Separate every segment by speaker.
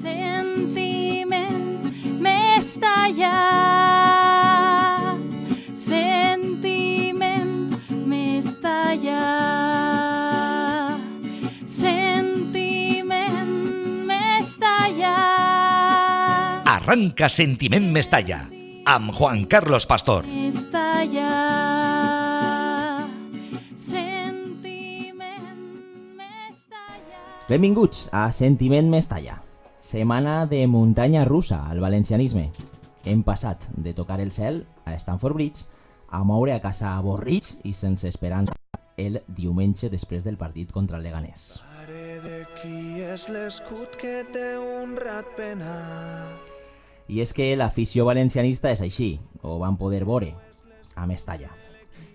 Speaker 1: Sentiment Mestalla. Sentiment Mestalla. Sentiment Mestalla.
Speaker 2: Arranca Sentiment Mestalla amb Juan Carlos Pastor.
Speaker 1: Mestalla.
Speaker 3: Benvinguts a Sentiment Mestalla, setmana de muntanya russa al valencianisme. Hem passat de tocar el cel a Stamford Bridge a moure a casa avorrits i sense esperança el diumenge després del partit contra el Leganés.
Speaker 4: Pare de qui és l'escut que té honrat penar.
Speaker 3: I és que l'afició valencianista és així, ho van poder veure a Mestalla.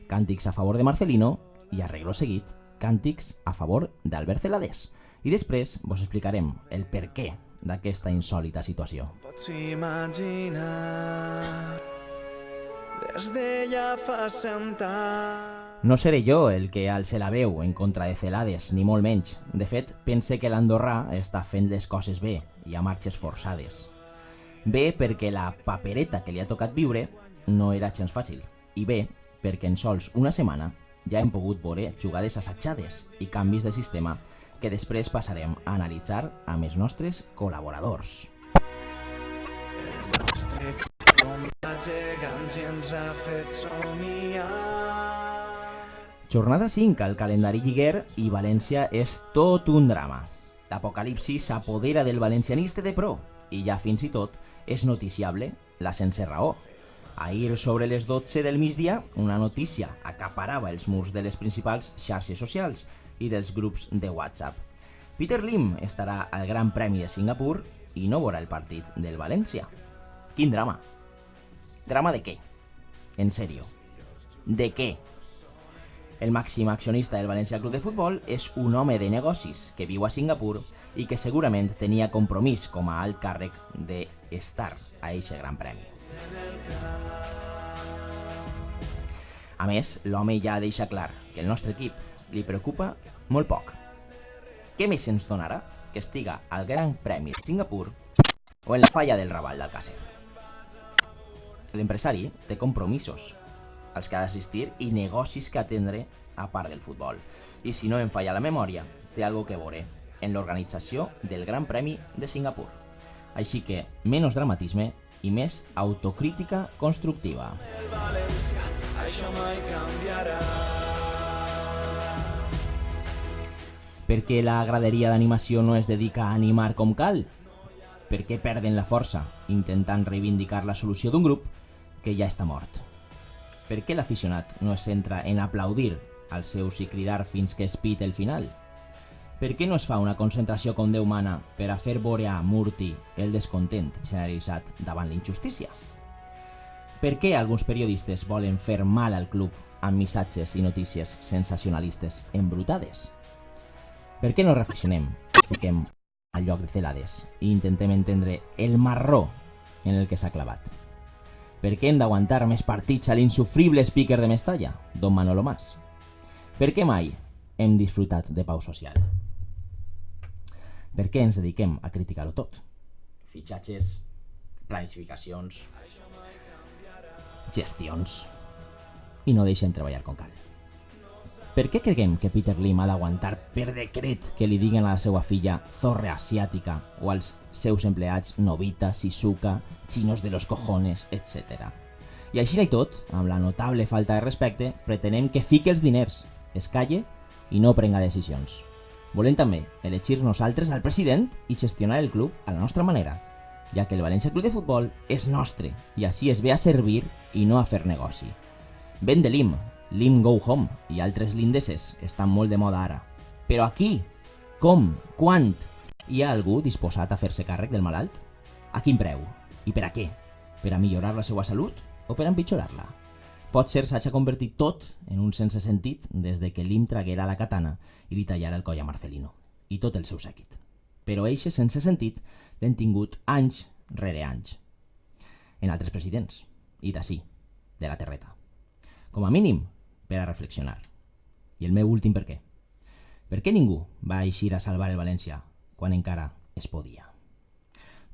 Speaker 3: Càntics a favor de Marcelino i, arreglo seguit, càntics a favor d'Albert Celades. I després vos explicarem el perquè d'aquesta insòlita situació.
Speaker 4: Pots imaginar, des d'ella fa 100 anys.
Speaker 3: No seré jo el que alce la veu en contra de Celades, ni molt menys. De fet, pense que l'andorrà està fent les coses bé i a marxes forçades. Bé perquè la papereta que li ha tocat viure no era gens fàcil. I bé perquè en sols una setmana ja hem pogut veure jugades assajades i canvis de sistema que després passarem a analitzar amb els nostres col·laboradors.
Speaker 4: El nostre combat gegants i ens ha fet somiar.
Speaker 3: Jornada 5 al calendari lliguer i València és tot un drama. L'apocalipsi s'apodera del valencianista de pro i ja fins i tot és noticiable la sense raó. Ahir, sobre les 12 del migdia, una notícia acaparava els murs de les principals xarxes socials i dels grups de WhatsApp. Peter Lim estarà al Gran Premi de Singapur i no veurà el partit del València. Quin drama! Drama de què? En sèrio. De què? El màxim accionista del València Club de Futbol és un home de negocis que viu a Singapur i que segurament tenia compromís com a alt càrrec d'estar a eixe Gran Premi. A més, l'home ja deixa clar que el nostre equip li preocupa molt poc. Què més ens donarà que estiga al Gran Premi de Singapur o en la falla del Raval d'Alcàsser? L'empresari té compromisos als que ha d'assistir i negocis que atendre a part del futbol. I si no em falla la memòria, té algo que veure en l'organització del Gran Premi de Singapur. Així que, menys dramatisme i més autocrítica constructiva.
Speaker 4: El València, això mai canviarà.
Speaker 3: Per què la graderia d'animació no es dedica a animar com cal? Per què perden la força intentant reivindicar la solució d'un grup que ja està mort? Per què l'aficionat no es centra en aplaudir als seus i cridar fins que es pite el final? Per què no es fa una concentració com Déu mana per a fer veure a Murti el descontent generalitzat davant la injustícia? Per què alguns periodistes volen fer mal al club amb missatges i notícies sensacionalistes embrutades? Per què no reflexionem, fiquem al lloc de Celades i intentem entendre el marró en el que s'ha clavat? Per què hem d'aguantar més partits a l'insufrible speaker de Mestalla, don Manolo Mas? Per què mai hem disfrutat de pau social? Per què ens dediquem a criticar-ho tot? Fitxatges, planificacions, gestions, i no deixem treballar com cal. Per què creguem que Peter Lim ha d'aguantar per decret que li diguen a la seva filla zorra asiàtica o als seus empleats Novita, Shizuka, chinos de los cojones, etc. I així i tot, amb la notable falta de respecte, pretenem que fique els diners, es calle i no prenga decisions. Volem també elegir nosaltres al president i gestionar el club a la nostra manera, ja que el València Club de Futbol és nostre i així es ve a servir i no a fer negoci. Ben de Lim, Lim Go Home i altres lindeses estan molt de moda ara. Però aquí, com, quant, hi ha algú disposat a fer-se càrrec del malalt? A quin preu? I per a què? Per a millorar la seva salut o per a empitjorar-la? Potser s'hagi convertit tot en un sense sentit des de que Lim traguera la katana i li tallara el coll a Marcelino, i tot el seu sèquit. Però eixe sense sentit l'hem tingut anys rere anys. En altres presidents, i d'ací, de la terreta. Com a mínim, per a reflexionar. I el meu últim per què. Per què ningú va eixir a salvar el València quan encara es podia?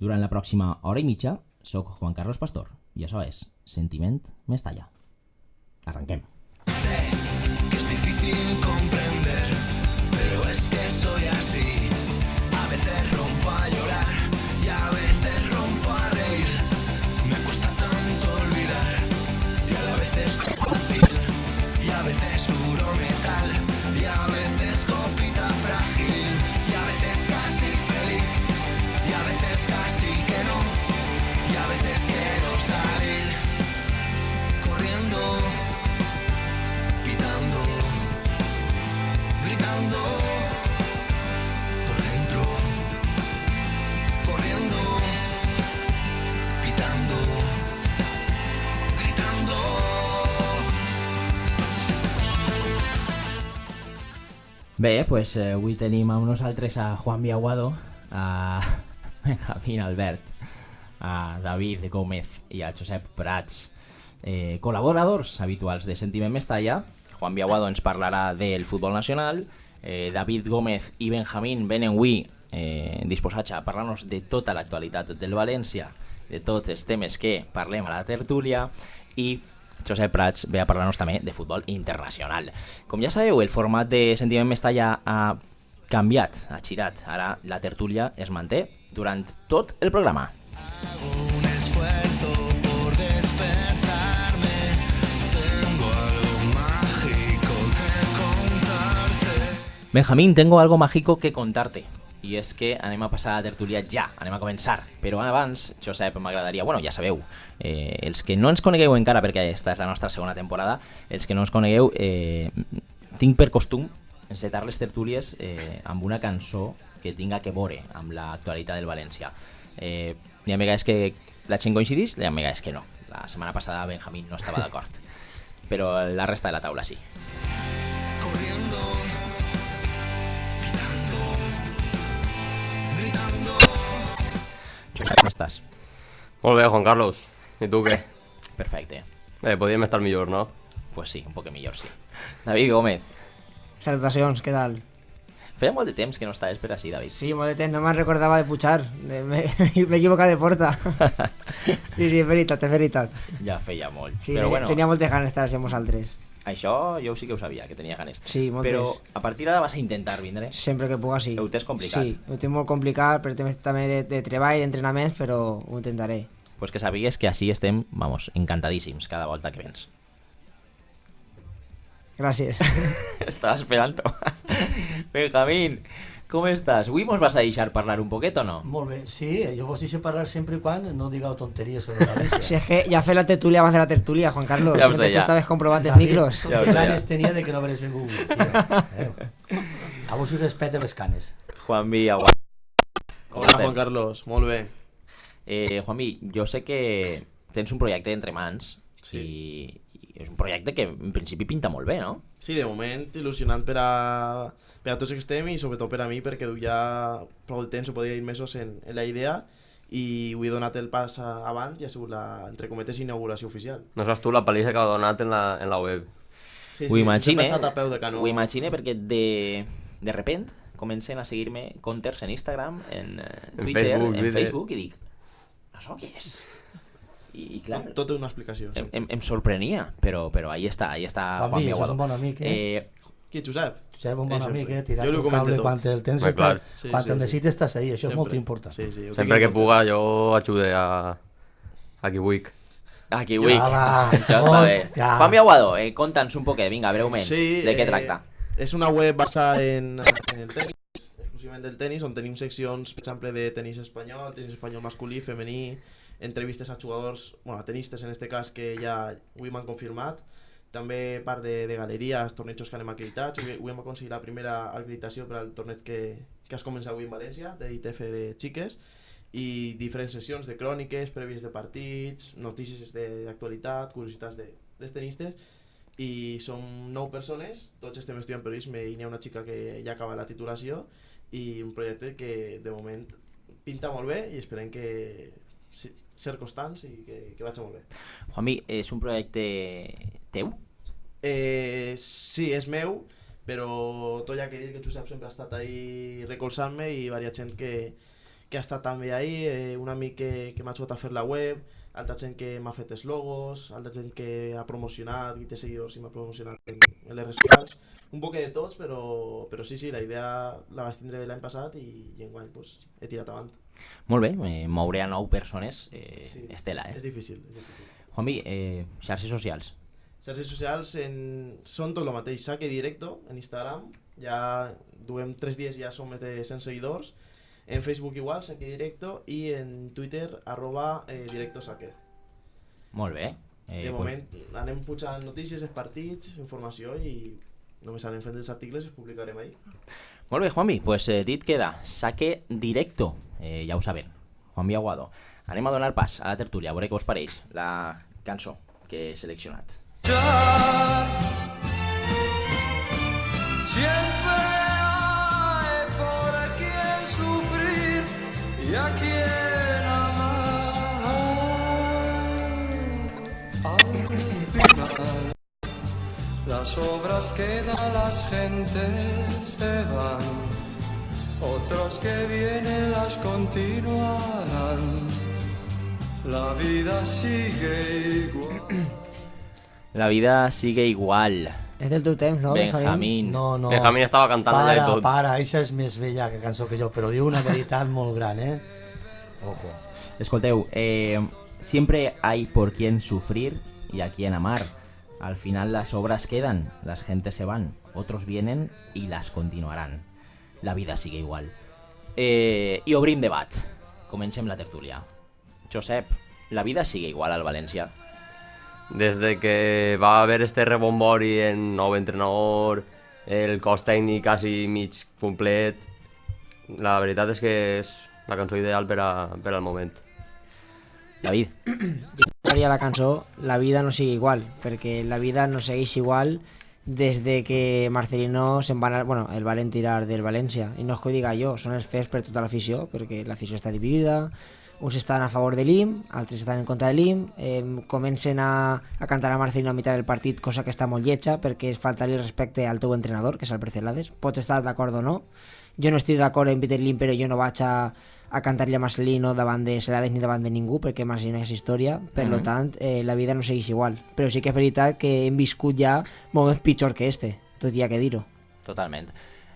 Speaker 3: Durant la pròxima hora i mitja, soc Juan Carlos Pastor i això és Sentiment Mestalla. Arranquem.
Speaker 4: Que es difícil comprender, pero es que soy así. A veces rompo a llorar y a veces rompo a reír. Me cuesta tanto olvidar y a la vez es fácil y a veces duro metal y a veces copita frágil y a veces casi feliz y a veces casi que no y a veces quiero salir corriendo, pitando, gritando por dentro, corriendo, pitando, gritando.
Speaker 3: Bé, pues avui tenim amb nosaltres a Juan Aguado, a Benjamín Albert, a David Gómez i a Josep Prats, col·laboradors habituals de Sentiment Mestalla. Juan Aguado ens parlarà del futbol nacional, David Gómez i Benjamín venen avui disposats a parlar-nos de tota l'actualitat del València, de tots els temes que parlem a la tertúlia, i Josep Prats ve a parlar-nos també de futbol internacional. Com ja sabeu, el format de Sentiment Mestalla ha canviat, ha girat. Ara la tertúlia es manté durant tot el programa.
Speaker 4: Un esfuerzo por despertarme. Tengo algo mágico que contarte.
Speaker 3: Benjamín, tengo algo mágico que contarte. I és que anem a passar a la tertúlia ja, anem a començar. Però abans, Josep, m'agradaria... Bueno, ja sabeu, els que no ens conegueu encara, perquè aquesta és la nostra segona temporada, els que no ens conegueu, tinc per costum encetar les tertúlies amb una cançó que tinga que veure amb l'actualitat del València. Hi ha vegades que la gent coincideix, hi ha vegades que no. La setmana passada Benjamín no estava d'acord, però la resta de la taula sí.
Speaker 4: Corriendo, pitando, gritando.
Speaker 3: Josep, com estàs?
Speaker 5: Molt bé, Juan Carlos. I tu què?
Speaker 3: Perfecte.
Speaker 5: Podríem estar millor, no?
Speaker 3: Pues sí, un poc millor, sí. David Gómez.
Speaker 6: Salutacions, què tal?
Speaker 3: Feia molt de temps que no estaves per així, David.
Speaker 6: Sí, molt de temps, no me'n recordava de Puigdemont. M'he equivocat de porta. Sí, és veritat, és veritat.
Speaker 3: Ja feia molt.
Speaker 6: Sí,
Speaker 3: però bueno,
Speaker 6: tenia moltes ganes d'estar amb vosaltres.
Speaker 3: això jo sí que ho sabia, que tenia ganes.
Speaker 6: Sí, moltes.
Speaker 3: Però a partir d'ara vas a intentar vindre.
Speaker 6: Sempre que puga, sí.
Speaker 3: Ho tens complicat.
Speaker 6: Sí, ho tinc molt complicat, per temes també de treball, d'entrenaments, però ho intentaré.
Speaker 3: Pues que sàpigues que així estem, vamos, encantadíssims cada volta que vens.
Speaker 6: Gràcies.
Speaker 3: Estava esperant-ho. Benjamín, com estàs? Avui mos vas a deixar parlar un poquet o no?
Speaker 7: Molt bé, sí, jo vos deixo parlar sempre i quan no digueu tonteries sobre la València.
Speaker 6: Si és que ja fet la tertúlia abans de la tertúlia, Juan Carlos.
Speaker 3: Ja ho sé,
Speaker 6: Tu
Speaker 3: ja.
Speaker 6: estaves comprovant els micros.
Speaker 3: Ja ho
Speaker 7: Que
Speaker 3: sé,
Speaker 7: ganes tenia de que no hagués vingut. A vos us respecte les canes.
Speaker 3: Juanvi, aguant.
Speaker 8: Hola, Juan Carlos, molt bé.
Speaker 3: Juanvi, jo sé que tens un projecte entre mans i és un projecte que en principi pinta molt bé, no?
Speaker 8: Sí, de moment il·lusionant per a tots que estem i sobretot per a mi perquè duia prou de temps, ho podia dir mesos en la idea i ho he donat el pas avant i ha sigut la, entre cometes, inauguració oficial.
Speaker 5: No saps tu la pallissa que ha donat en la web.
Speaker 8: Sí,
Speaker 3: Ho imagine,
Speaker 8: sempre he estat a peu de canó.
Speaker 3: ho imagine perquè de repent comencen a seguir-me comptes en Instagram, en Twitter, en Facebook i dic, això què és? I clar,
Speaker 8: Tot té una explicació. Sí.
Speaker 3: em sorprenia, però ahí està
Speaker 7: Juanvi,
Speaker 3: Juan
Speaker 7: això és un
Speaker 3: Aguado.
Speaker 7: bon amic,
Speaker 8: Qui, Josep?
Speaker 7: Josep, un bon
Speaker 8: Eso,
Speaker 7: amic,
Speaker 8: jo
Speaker 7: tirar
Speaker 8: li ho
Speaker 7: un
Speaker 8: comento
Speaker 7: cable
Speaker 8: tot.
Speaker 7: quan el tens,
Speaker 5: Home, clar.
Speaker 8: Sí,
Speaker 7: quan
Speaker 8: sí,
Speaker 7: te'l
Speaker 8: sí.
Speaker 7: necessites estàs ahí, això és molt
Speaker 8: Sempre.
Speaker 7: important.
Speaker 8: Sí, sí, ho
Speaker 5: Sempre
Speaker 8: tinc
Speaker 5: que
Speaker 8: en compte.
Speaker 5: puga jo ajude a qui vull.
Speaker 3: Aquí vull,
Speaker 7: va,
Speaker 3: això està
Speaker 7: molt,
Speaker 3: bé.
Speaker 7: ja.
Speaker 3: Juan Aguado, conta'ns un poquet, vinga, breument,
Speaker 8: Sí,
Speaker 3: de què tracta?
Speaker 8: És una web basada en el tenis, exclusivament del tenis, on tenim seccions, per exemple, de tenis espanyol masculí, femení, entrevistes a jugadors, bueno, a tenistes en este cas, que ja avui m'han confirmat, també part de galeries, tornejos que anem acreditats, avui hem aconseguit la primera acreditació per al torneig que has començat avui en València, d'ITF de xiques, i diferents sessions de cròniques, prèvies de partits, notícies d'actualitat, curiositats dels tenistes, i som 9 persones, tots estem estudiant periodisme i n'hi ha una xica que ja acaba la titulació i un projecte que de moment pinta molt bé i esperem que ser constants i que vagi molt bé.
Speaker 3: Juanvi, és un projecte teu?
Speaker 8: Sí, és meu, però tot ja que he dit que Josep sempre ha estat ahí recolzant-me i hi ha gent que que ha estat també ahí, un amic que m'ha ajudat a fer la web, altra gent que m'ha fet els logos, altra gent que ha promocionat i té seguidors i m'ha promocionat en les redes socials. Un poc de tots, però sí, la idea la vaig tindre l'any passat i enguany pues, he tirat avant.
Speaker 3: Molt bé, moure a 9 persones,
Speaker 8: Sí,
Speaker 3: és tela,
Speaker 8: És difícil, és difícil.
Speaker 3: Juanvi, xarxes socials.
Speaker 8: Xarxes socials són tot el mateix, Saque Directo en Instagram, ja duem 3 dies ja som més de 100 seguidors, en Facebook igual, Saque Directo, i en Twitter @directosaque.
Speaker 3: Molt bé.
Speaker 8: De moment anem pujant notícies, els partits, informació i només anem fent els articles i els publicarem ahí.
Speaker 3: Molt bé, Juanvi, pues dit queda, Saque Directo, ja ho saben, Juanvi Aguado. Anem a donar pas a la tertúlia, a veure què us pareix la cançó que he seleccionat.
Speaker 4: Siempre hay por quien sufrir y a quien amar. Al final, las obras quedan, las gentes se van, otros que vienen las continuarán. La vida sigue igual.
Speaker 3: La vida sigue igual.
Speaker 6: És del teu temps, no,
Speaker 3: Benjamín.
Speaker 7: No, no.
Speaker 5: Benjamín estava cantant allà i tot.
Speaker 7: Para, això és més vella que cançó que jo, però diu una veritat molt gran, Ojo.
Speaker 3: Escolteu, siempre hay por quien sufrir y a quien amar. Al final las obras quedan, las gentes se van, otros vienen y las continuarán. La vida sigue igual. I obrim debat. Comencem la tertúlia. Josep, la vida sigue igual al València?
Speaker 5: Desde que va haver este rebombori en nou entrenador, el cos tècnic quasi mig complet, la veritat és que és la cançó ideal per al moment.
Speaker 3: David.
Speaker 6: Faria la cançó La vida no sigue igual, perquè la vida no segueix igual des de que Marcelino se'n va anar, bueno, el varen tirar del València, i no és que ho diga jo, són els fets per tota l'afició, perquè l'afició està dividida, uns estan a favor de l'IM, altres estan en contra de l'IM, comencen a cantar a Marcelino a mitjà del partit, cosa que està molt lletja, perquè és faltar-li respecte al teu entrenador, que és el Celades. Pots estar d'acord o no, jo no estic d'acord en Peter Lim, però jo no vaig a cantar-li a Marcelino davant de Celades ni davant de ningú, perquè Marcelino és història, per tant, la vida no segueix igual. Però sí que és veritat que hem viscut ja moments pitjor que este, tot hi ha que dir-ho.
Speaker 3: Totalment.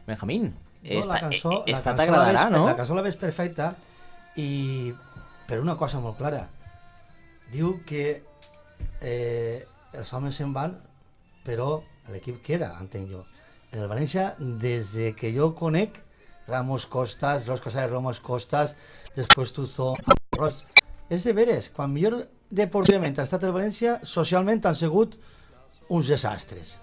Speaker 3: Benjamín,
Speaker 7: No,
Speaker 3: esta t'agradarà, no?
Speaker 7: La cançó la ves perfecta i per una cosa molt clara. Diu que els homes se'n van, però l'equip queda, entenc jo. En el València, des de que jo conec, Ramos Costas, Los Casares Ramos Costas, després Tuzón, és de veres, quan millor deportivament ha estat el València, socialment han sigut uns desastres.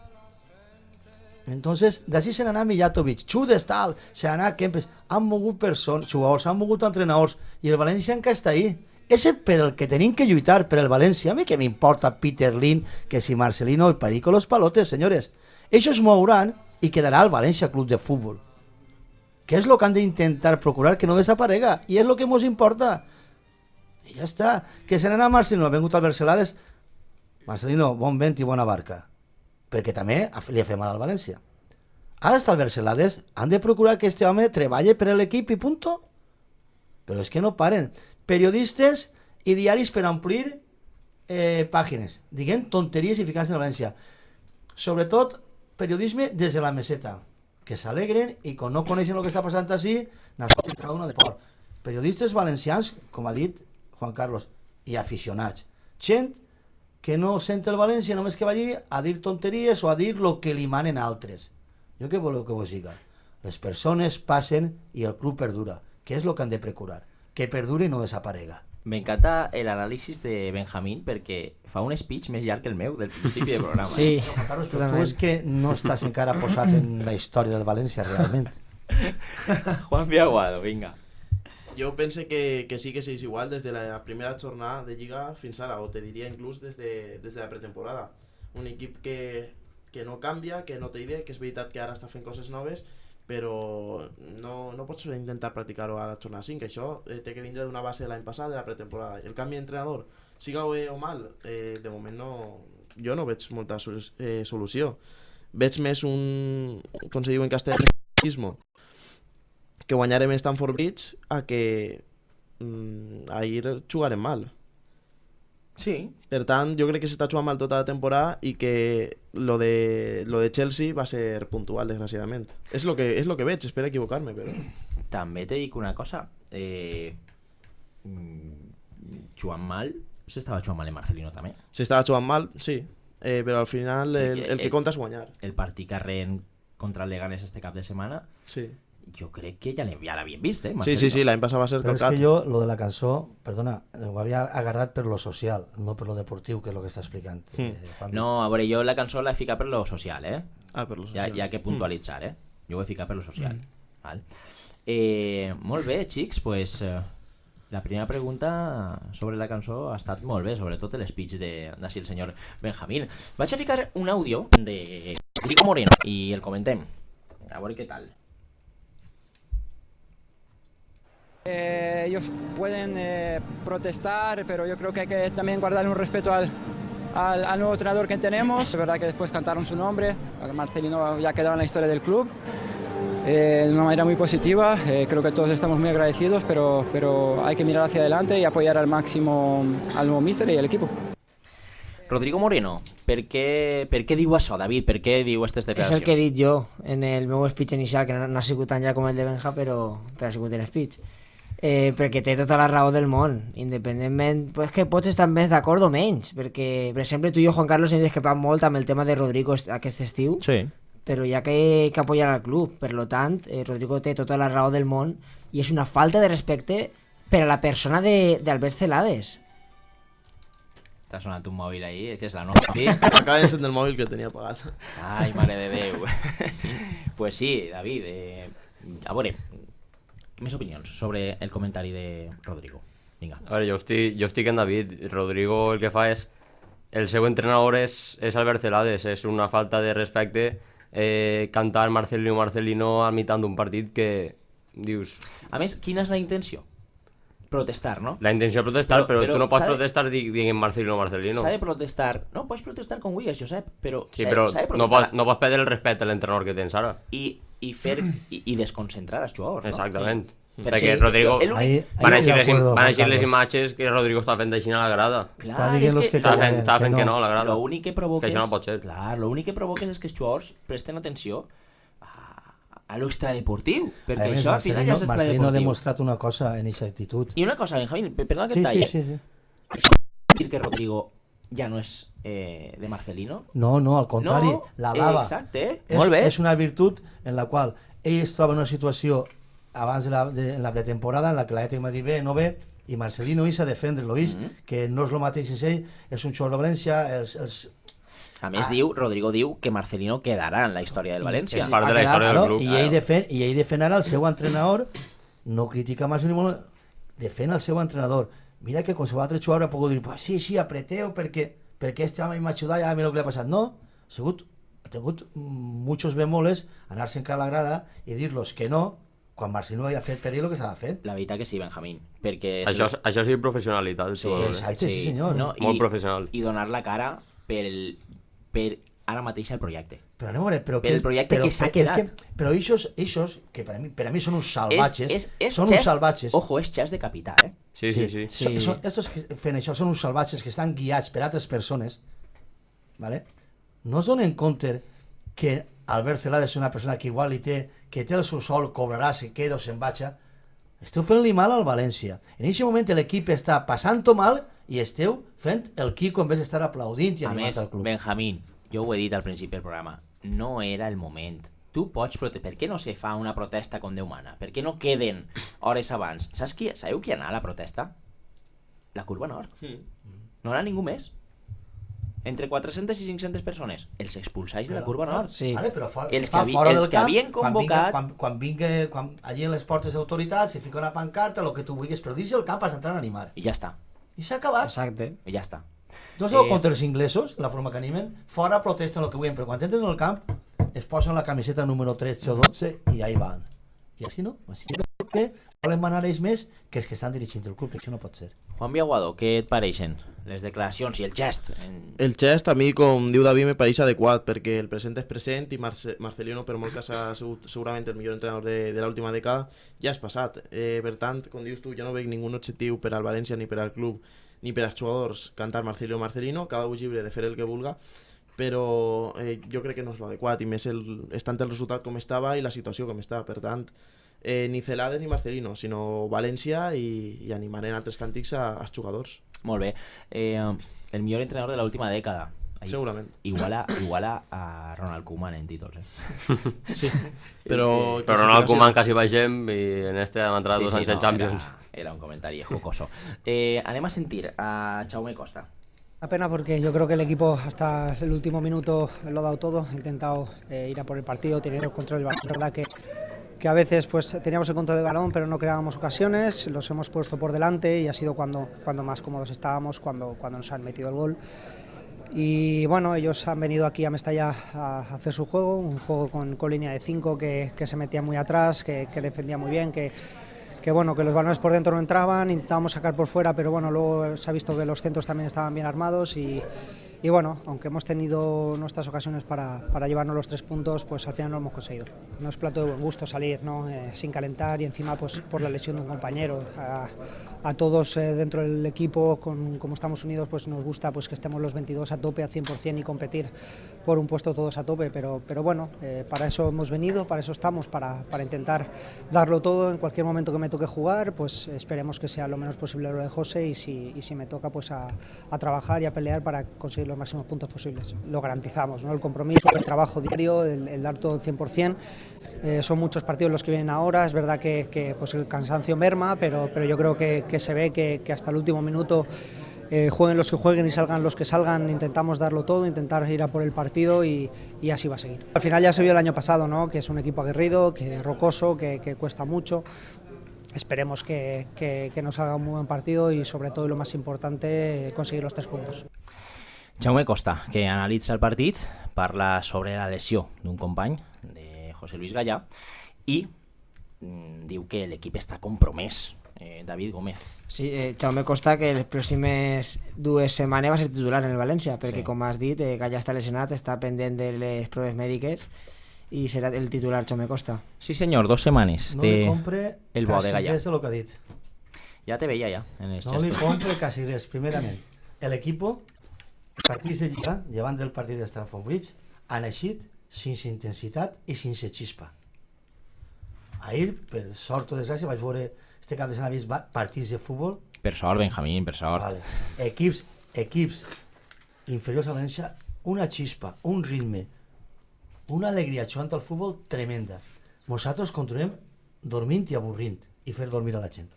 Speaker 7: Entonces, d'ací se n'anà Mijatovic, Chudestal, se n'anà Kempes, han mogut persones, jugadors, han mogut entrenadors, i el València encara està ahí. És per el que tenim que lluitar, per el València. A mi que m'importa Peter Lim, que si Marcelino, el perico, los palotes, senyores. Ells mouran i quedarà el València Club de Futbol. Que és el que han d'intentar procurar que no desaparega, i és el que ens importa. I ja està. Que se n'anà Marcelino, ha vengut al Celades. Marcelino, bon vent i bona barca. Perquè també li ha fet mal al València. Ara està el Celades, han de procurar que este home treballe per l'equip i punto. Però és que no paren. Periodistes i diaris per omplir pàgines, diguem tonteries i ficant-se en la València. Sobretot periodisme des de la meseta, que s'alegren i quan no coneixen el que està passant així, n'escolten cada una de por. Periodistes valencians, com ha dit Juan Carlos, i aficionats. Gent que no sent el València només que va allí a dir tonteries o a dir el que li manen altres. Jo què voleu que vos diga? Les persones passen i el club perdura, que és el que han de procurar, que perdure i no desaparega.
Speaker 3: M'encanta l'anàlisi de Benjamín perquè fa un speech més llarg que el meu del principi del programa.
Speaker 6: Sí,
Speaker 7: Carlos, però tu és que no estàs encara posat en la història del València realment.
Speaker 3: Juan Aguado, vinga.
Speaker 8: Jo pense que sí que segueix igual des de la primera jornada de Lliga fins ara, o te diria inclús des de la pretemporada. Un equip que no canvia, que no té idea, que és veritat que ara està fent coses noves, però no pots intentar practicar-ho a la jornada 5, això té que vindre d'una base de l'any passat, de la pretemporada. El canvi d'entrenador, siga bé o mal, de moment jo no veig molta solució. Veig més un, com se diu en castellà, que guanyarem Stamford Bridge a que ahir jugarem mal.
Speaker 3: Sí.
Speaker 8: Per tant, jo crec que s'està jugant mal tota la temporada i que lo de Chelsea va ser puntual, desgraciadament. És lo que veig, espero equivocar-me, però...
Speaker 3: També te dic una cosa. Jugant mal, s'estava jugant mal en Marcelino també.
Speaker 8: S'estava jugant mal, sí, però al final el que compta és guanyar.
Speaker 3: El partit que arren contra el Leganés este cap de setmana,
Speaker 8: Sí,
Speaker 3: jo crec que ja l'havien vist,
Speaker 8: sí,
Speaker 3: Marcelino.
Speaker 8: sí, l'any passat va ser
Speaker 7: Però és
Speaker 8: calcat.
Speaker 7: que jo, lo de la cançó, perdona, ho havia agarrat per lo social, no per lo deportiu, que és el que està explicant. Juan.
Speaker 3: No, a veure, jo la cançó l'he ficat per lo social,
Speaker 8: Ah, per lo
Speaker 3: Ja,
Speaker 8: social.
Speaker 3: ja que puntualitzar, Jo ho he ficat per lo social. Val? Molt bé, xics, pues la primera pregunta sobre la cançó ha estat molt bé, sobretot el speech d'ací el senyor Benjamín. Vaig a ficar un àudio de Rodrigo Moreno i el comentem. A veure què tal.
Speaker 9: Ellos pueden protestar, pero yo creo que hay que también guardar un respeto al nuevo entrenador que tenemos. Es verdad que después cantaron su nombre, Marcelino ya quedaba en la historia del club. De una manera muy positiva, creo que todos estamos muy agradecidos, pero hay que mirar hacia adelante y apoyar al máximo al nuevo míster y al equipo.
Speaker 3: Rodrigo Moreno, per què diu això, David? Per què diu aquestes
Speaker 6: És
Speaker 3: declaracions?
Speaker 6: el que he dit jo en el meu speech inicial, que no ha sigut tan ja com el de Benja, però ha sigut el speech. Perquè té tota la raó del món, independentment, pues que pots estar més d'acord o menys, perquè, per exemple, tu i jo, Juan Carlos, hem discrepat molt amb el tema de Rodrigo aquest estiu,
Speaker 3: Sí.
Speaker 6: però hi ha que apoyar al club, per lo tant, Rodrigo té tota la raó del món i és una falta de respecte per a la persona d'Albert Celades.
Speaker 3: T'ha sonat un mòbil ahí, que és la nova, sí?
Speaker 8: Acaba d'encendre el mòbil que tenia apagat.
Speaker 3: Ai, mare de Déu. Pues sí, David, a veure, més opinions sobre el comentari de Rodrigo. Vinga.
Speaker 5: A veure, jo estic en David. Rodrigo el que fa és... El seu entrenador és Albert Celades. És una falta de respecte cantar Marcelino al mitjà d'un partit que dius...
Speaker 3: A més, quina és la intenció? Protestar, no?
Speaker 5: La intenció de protestar, però tu no pots
Speaker 3: s'ha de-
Speaker 5: protestar dient Marcelino.
Speaker 3: S'ha de protestar. No, pots protestar com vulguis, Josep, però
Speaker 5: Sí, però
Speaker 3: s'ha de
Speaker 5: no
Speaker 3: protestar
Speaker 5: pots perdre el respecte a l'entrenador que tens ara.
Speaker 3: i fer i desconcentrar els jugadors, no?
Speaker 5: Exactament.
Speaker 3: Però
Speaker 5: Perquè
Speaker 3: sí,
Speaker 5: Rodrigo...
Speaker 3: el únic-
Speaker 5: Van
Speaker 7: Ahí
Speaker 5: eixir
Speaker 7: de acuerdo, Juan
Speaker 5: les
Speaker 7: Carlos.
Speaker 5: imatges que Rodrigo està fent així a la grada.
Speaker 3: Clar,
Speaker 7: Està dient los que
Speaker 5: Està fent que no a la grada.
Speaker 3: L'únic que provoques...
Speaker 5: Que això no pot ser.
Speaker 3: Clar, l'únic que provoques és que els jugadors presten atenció a lo extradeportiu, perquè
Speaker 7: A més,
Speaker 3: això al final ja és
Speaker 7: Marcelino ha
Speaker 3: extradeportiu.
Speaker 7: demostrat una cosa en aquesta actitud.
Speaker 3: I una cosa, Benjamín, perdona que
Speaker 7: Sí,
Speaker 3: et talli,
Speaker 7: sí, sí, sí.
Speaker 3: Això vol dir que Rodrigo ja no és de Marcelino?
Speaker 7: No, no, al contrari,
Speaker 3: No,
Speaker 7: la lava.
Speaker 3: exacte, molt bé.
Speaker 7: És una virtut en la qual ell es troba en una situació abans en la pretemporada en la que l'Atlètic Madrid ve, no ve, i Marcelino ix a defendre-lo, que no és el mateix és ell, és un jugador de València,
Speaker 3: A més, Rodrigo diu que Marcelino quedarà en la història del València.
Speaker 5: És part de la història del club.
Speaker 7: I ell defèn ara el seu entrenador, no critica més ni molt, defèn el seu entrenador. Mira que qualsevol altre jugador ha pogut dir, pues sí, apreteu, perquè este home m'ha ajudat, ja mira el que li ha passat. No, ha tingut muchos bemoles anar-se encara a la grada i dir-los que no, quan Marcelino havia fet per ell el que s'ha fet.
Speaker 3: La veritat que sí, Benjamín, perquè...
Speaker 5: Això sí professionalitat del jugador.
Speaker 7: exacte, sí, senyor.
Speaker 3: No,
Speaker 5: Molt professional.
Speaker 3: I donar la cara per ara mateix el projecte.
Speaker 7: Però anem a veure, però
Speaker 3: Per el projecte que s'ha quedat.
Speaker 7: Però eixos, que per a mi són uns salvatges,
Speaker 3: És
Speaker 7: són
Speaker 3: xest,
Speaker 7: uns salvatges.
Speaker 3: Ojo, és xest de capità,
Speaker 5: Sí.
Speaker 7: Estos que fan això són uns salvatges que estan guiats per altres persones, ¿vale? No es donen compte que Albert Celades és una persona que igual que té el seu sou, cobrarà, se queda o se'n vaja. Esteu fent-li mal al València. En aquest moment l'equip està passant-ho mal i esteu fent el Quico en vez d'estar aplaudint i
Speaker 3: A
Speaker 7: animant
Speaker 3: més,
Speaker 7: al club.
Speaker 3: Benjamín, jo ho he dit al principi del programa, no era el moment. Tu pots protestar. Per què no se fa una protesta com Déu mana? Per què no queden hores abans? Sabeu qui anà a la protesta? La Curva Nord. No era ningú més. Entre 400 i 500 persones. Els expulsats de la Curva Nord.
Speaker 6: Sí.
Speaker 7: Vale, però
Speaker 3: Els
Speaker 7: se fa
Speaker 3: que
Speaker 7: fora del camp,
Speaker 3: havien convocat...
Speaker 7: quan allí en les portes d'autoritats se fica una pancarta, el que tu vulguis, però dins el camp has d'entrar a animar.
Speaker 3: I ja està.
Speaker 7: I s'ha acabat.
Speaker 6: Exacte.
Speaker 3: I ja està.
Speaker 7: Tu has contra els inglesos, la forma que animen, fora protesten el que vulguin, però quan entren al camp es posen la camiseta número 13 o 12 i ahí van. I així no? Així no. que volen manar ells més que els que estan dirigint el club, això no pot ser.
Speaker 3: Juan Biaguado, què et pareixen les declaracions i el gest?
Speaker 8: El gest a mi, com diu David, me pareix adequat perquè el present és present i Marcelino, per molt que ha sigut segurament el millor entrenador de l'última dècada, ja és passat. Per tant, com dius tu, jo no veig ningú objectiu per al València ni per al club ni per als jugadors cantar Marcelino, cada un llibre de fer el que vulga, però jo crec que no és l'adequat i més estant el resultat com estava i la situació com està. Per tant, ni Celades ni Marcelino, sinó València i animarem altres càntics als jugadors.
Speaker 3: Molt bé. El millor entrenador de l'última dècada.
Speaker 8: Segurament.
Speaker 3: Iguala a Ronald Koeman en títols,
Speaker 8: Sí, però
Speaker 5: Ronald Koeman quasi baixem i en este hem entrat 2 anys en Champions.
Speaker 3: Era un comentari jocoso. Anem a sentir a Jaume Costa.
Speaker 10: Una pena porque yo creo que el equipo hasta el último minuto lo ha dado todo, ha intentado ir a por el partido, tener el control del balón. Es verdad que a veces pues teníamos el control del balón pero no creábamos ocasiones, los hemos puesto por delante y ha sido cuando más cómodos estábamos, cuando nos han metido el gol. Y bueno, ellos han venido aquí a Mestalla a hacer su juego, un juego con línea de 5 que se metía muy atrás, que defendía muy bien, que bueno, que los balones por dentro no entraban, intentábamos sacar por fuera, pero bueno, luego se ha visto que los centros también estaban bien armados y bueno, aunque hemos tenido nuestras ocasiones para llevarnos los 3 puntos, pues al final no lo hemos conseguido. No es plato de buen gusto salir, ¿no? Sin calentar y encima pues por la lesión de un compañero. A todos dentro del equipo, como estamos unidos, pues nos gusta pues que estemos los 22 a tope, a 100% y competir por un puesto todos a tope, pero bueno, para eso hemos venido, para eso estamos, para intentar darlo todo en cualquier momento que me toque jugar, pues esperemos que sea lo menos posible lo de José y si me toca pues a trabajar y a pelear para conseguir los máximos puntos posibles. Lo garantizamos, ¿no? El compromiso, el trabajo diario, el dar todo al 100%. Son muchos partidos los que vienen ahora, es verdad que pues el cansancio merma, pero yo creo que se ve que hasta el último minuto jueguen los que jueguen y salgan los que salgan, intentamos darlo todo, intentar ir a por el partido y así va a seguir. Al final ya se vio el año pasado, ¿no? Que es un equipo aguerrido, que es rocoso, que cuesta mucho. Esperemos que nos salga un muy buen partido y sobre todo, y lo más importante, conseguir los 3 puntos.
Speaker 3: Jaume Costa, que analitza el partit, parla sobre la lesió d'un company, de José Luis Gallà, i diu que l'equip està compromès. David Gómez.
Speaker 6: Sí, Jaume Costa, que les pròximes 2 setmanes va ser titular en el València, perquè com has dit, Gallà està lesionat, està pendent de les proves mèdiques i serà el titular Jaume Costa.
Speaker 3: Sí senyor, 2 setmanes.
Speaker 7: No li compre
Speaker 3: el bo de
Speaker 7: quasi
Speaker 3: Gallà.
Speaker 7: res de lo que ha dit.
Speaker 3: Ja te veia ja en els
Speaker 7: No li
Speaker 3: gestos.
Speaker 7: compre quasi res. Primerament, l'equip, partits de Lliga, llevant del partit de Stamford Bridge, han eixit sense intensitat i sense xispa. Ahir, per sort o desgràcia, vaig veure este cap de setmana vist partits de futbol.
Speaker 3: Per sort, Benjamín, per sort.
Speaker 7: Vale. Equips inferiors a València, una xispa, un ritme, una alegria jugant al futbol tremenda. Nosaltres continuem dormint i avorrint i fer dormir a la gent.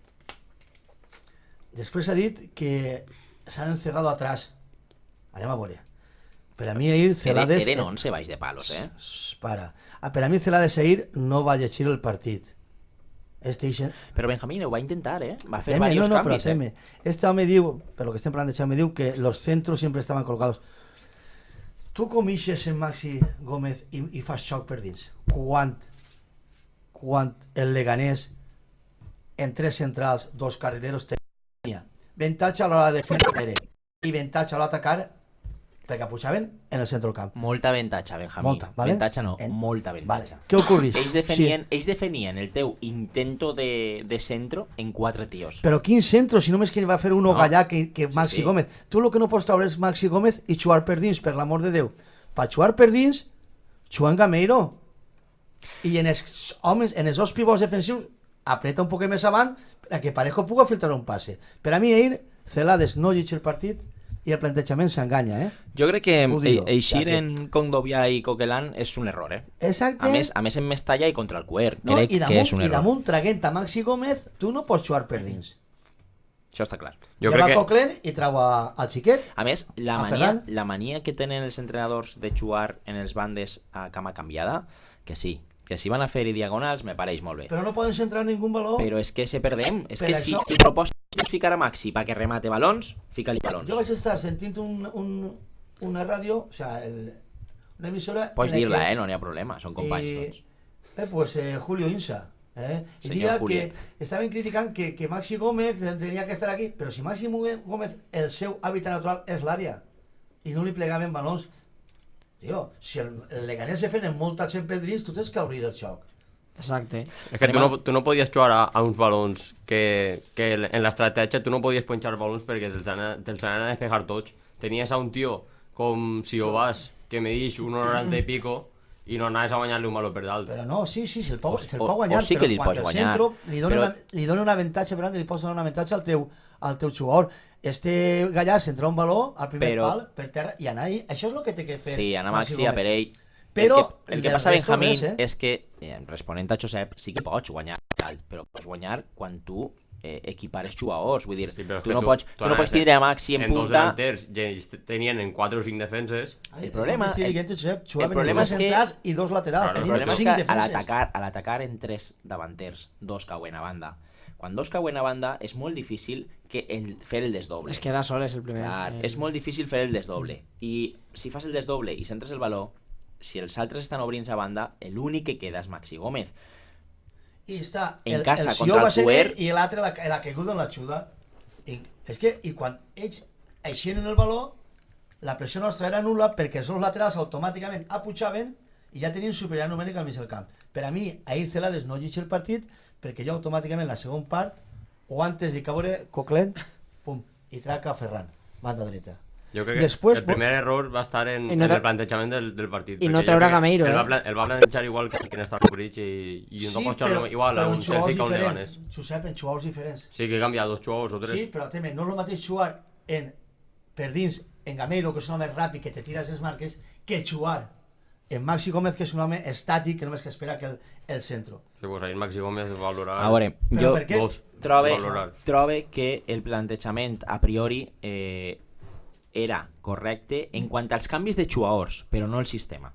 Speaker 7: Després ha dit que s'han encerrado atrás. Anem a veure. Per a mi ahir Celades...
Speaker 3: Eren 11 baix de palos,
Speaker 7: Para. Per a mi Celades ahir no va llegir el partit.
Speaker 3: Però Benjamín ho va intentar, va fer
Speaker 7: Ateme,
Speaker 3: varios
Speaker 7: no,
Speaker 3: canvis.
Speaker 7: Però este home diu, per lo que estem parlant de Xaume, diu que los centros siempre estaban colgados. Tu com ixes en Maxi Gómez i fas xoc per dins? Quan el Leganés en 3 centrals, 2 carrileros tenia avantatge a l'hora de fer i avantatge a l'hora d'atacar perquè pujaven en el centre del camp.
Speaker 3: Molta avantatge, Benjamín.
Speaker 7: Molta, ¿vale?
Speaker 3: Avantatge no, molta avantatge.
Speaker 7: Vale. Què ocorreix?
Speaker 3: Ells definien el teu intento de centro en 4 tios.
Speaker 7: Però quin centro, si només que va fer uno Gallà que Maxi Gómez. Tu el que no pots treure és Maxi Gómez i jugar per dins, per l'amor de Déu. Per jugar per dins, juga en Gameiro. I en els homes, en els 2 pivots defensius, apreta un poc més avant perquè Parejo puga filtrar un passe. Per a mi ahir, Celades no llegeix el partit i el plantejament s'enganya,
Speaker 3: Jo crec que eixir en Condovia i Coquelin és un error,
Speaker 7: Exacte.
Speaker 3: A més en Mestalla i contra el Cuer, crec que és un error.
Speaker 7: I damunt traguent a Maxi Gómez, tu no pots jugar per dins.
Speaker 3: Això està clar.
Speaker 7: Lleva Coquelin i trau al xiquet.
Speaker 3: A més, la mania que tenen els entrenadors de jugar en els bandes a cama canviada, que sí, que si van a fer-hi diagonals me pareix molt bé.
Speaker 7: Però no poden centrar ningú baló.
Speaker 3: Però és que se perdem. És que si proposes ficar a Maxi perquè remate balons, fica-li balons.
Speaker 7: Jo vaig estar sentint una ràdio, o sea, una emissora...
Speaker 3: Pots dir-la, no n'hi ha problema, són companys tots.
Speaker 7: Pues Julio Insa, Y
Speaker 3: Senyor
Speaker 7: diría que
Speaker 3: Juliet.
Speaker 7: estaven criticant que Maxi Gómez tenia que estar aquí, però si Maxi Gómez el seu hàbitat natural és l'àrea i no li plegaven balons, tio, si el Leganés se fent en molta gent pel dins, tu tens que obrir el xoc.
Speaker 6: Exacte.
Speaker 5: És que tu no podies jugar a uns balons que en l'estratègia tu no podies punxar balons perquè te'ls anaven a despejar tots. Tenies a un tio com si ho vas que medix 1,90 i pico i no anaves a guanyar-li un baló per dalt.
Speaker 7: Però no, sí, se'l pot
Speaker 3: o
Speaker 7: guanyar,
Speaker 3: sí que li
Speaker 7: però
Speaker 3: pots
Speaker 7: quan el
Speaker 3: guanyar,
Speaker 7: centro li dona un avantatge, li pots donar un avantatge al teu jugador. Este Gallà centra un baló al primer pal per terra i anar ahí, això és el que té que fer.
Speaker 3: Sí, anar Maxi a per ell.
Speaker 7: Però
Speaker 3: el que passa, Benjamín, és que, responent a Josep, sí que pots guanyar, però pots guanyar quan tu equipares jugadors, vull dir,
Speaker 5: Sí, però és
Speaker 3: tu
Speaker 5: que
Speaker 3: no pots tindre a Maxi en
Speaker 5: dos
Speaker 3: punta.
Speaker 5: delanters tenien en 4 o 5 defenses.
Speaker 3: El problema és que
Speaker 7: i dos laterals,
Speaker 3: el problema és que a l'atacar en 3 davanters, 2 cauen a banda. Quan 2 cauen a banda és molt difícil fer el desdoble.
Speaker 6: Es queda sol, és el primer.
Speaker 3: Clar, és molt difícil fer el desdoble. I si fas el desdoble i centres el baló, si els altres estan obrint a banda, l'únic que queda és Maxi Gómez.
Speaker 7: I està
Speaker 3: en
Speaker 7: el
Speaker 3: casa
Speaker 7: Sió
Speaker 3: contra
Speaker 7: va
Speaker 3: el
Speaker 7: ser
Speaker 3: Puer
Speaker 7: ell i l'altre la caiguda en l'ajuda. És que i quan ells eixien el baló, la pressió nostra era nul·la perquè els laterals automàticament apujaven i ja tenien superior numèric al mig del camp. Per a mi, Ahir Celades no llegeix el partit perquè jo automàticament la segona part o antes de caure Coquelin, pum, i traca a Ferran, banda dreta.
Speaker 5: Jo crec que
Speaker 7: Després,
Speaker 5: el primer error va estar en
Speaker 6: no
Speaker 5: el plantejament del partit.
Speaker 6: I no treure Gameiro,
Speaker 5: el va plantejar igual que en Star Bridge i no pot jugar igual a un Chelsea que a un Leganés.
Speaker 7: Josep, en jugadors diferents.
Speaker 5: Sí que canvia 2 jugadors o 3.
Speaker 7: Sí, però teme, no és el mateix jugar per dins en Gameiro, que és un home ràpid, que te tires les marques, que jugar en Maxi Gómez, que és un home estàtic, que només que espera que el centro.
Speaker 5: Sí, pues ahir Maxi Gómez va valorar...
Speaker 3: A veure, jo
Speaker 5: trobe
Speaker 3: que el plantejament a priori era correcte en quant als canvis de jugadors, però no el sistema.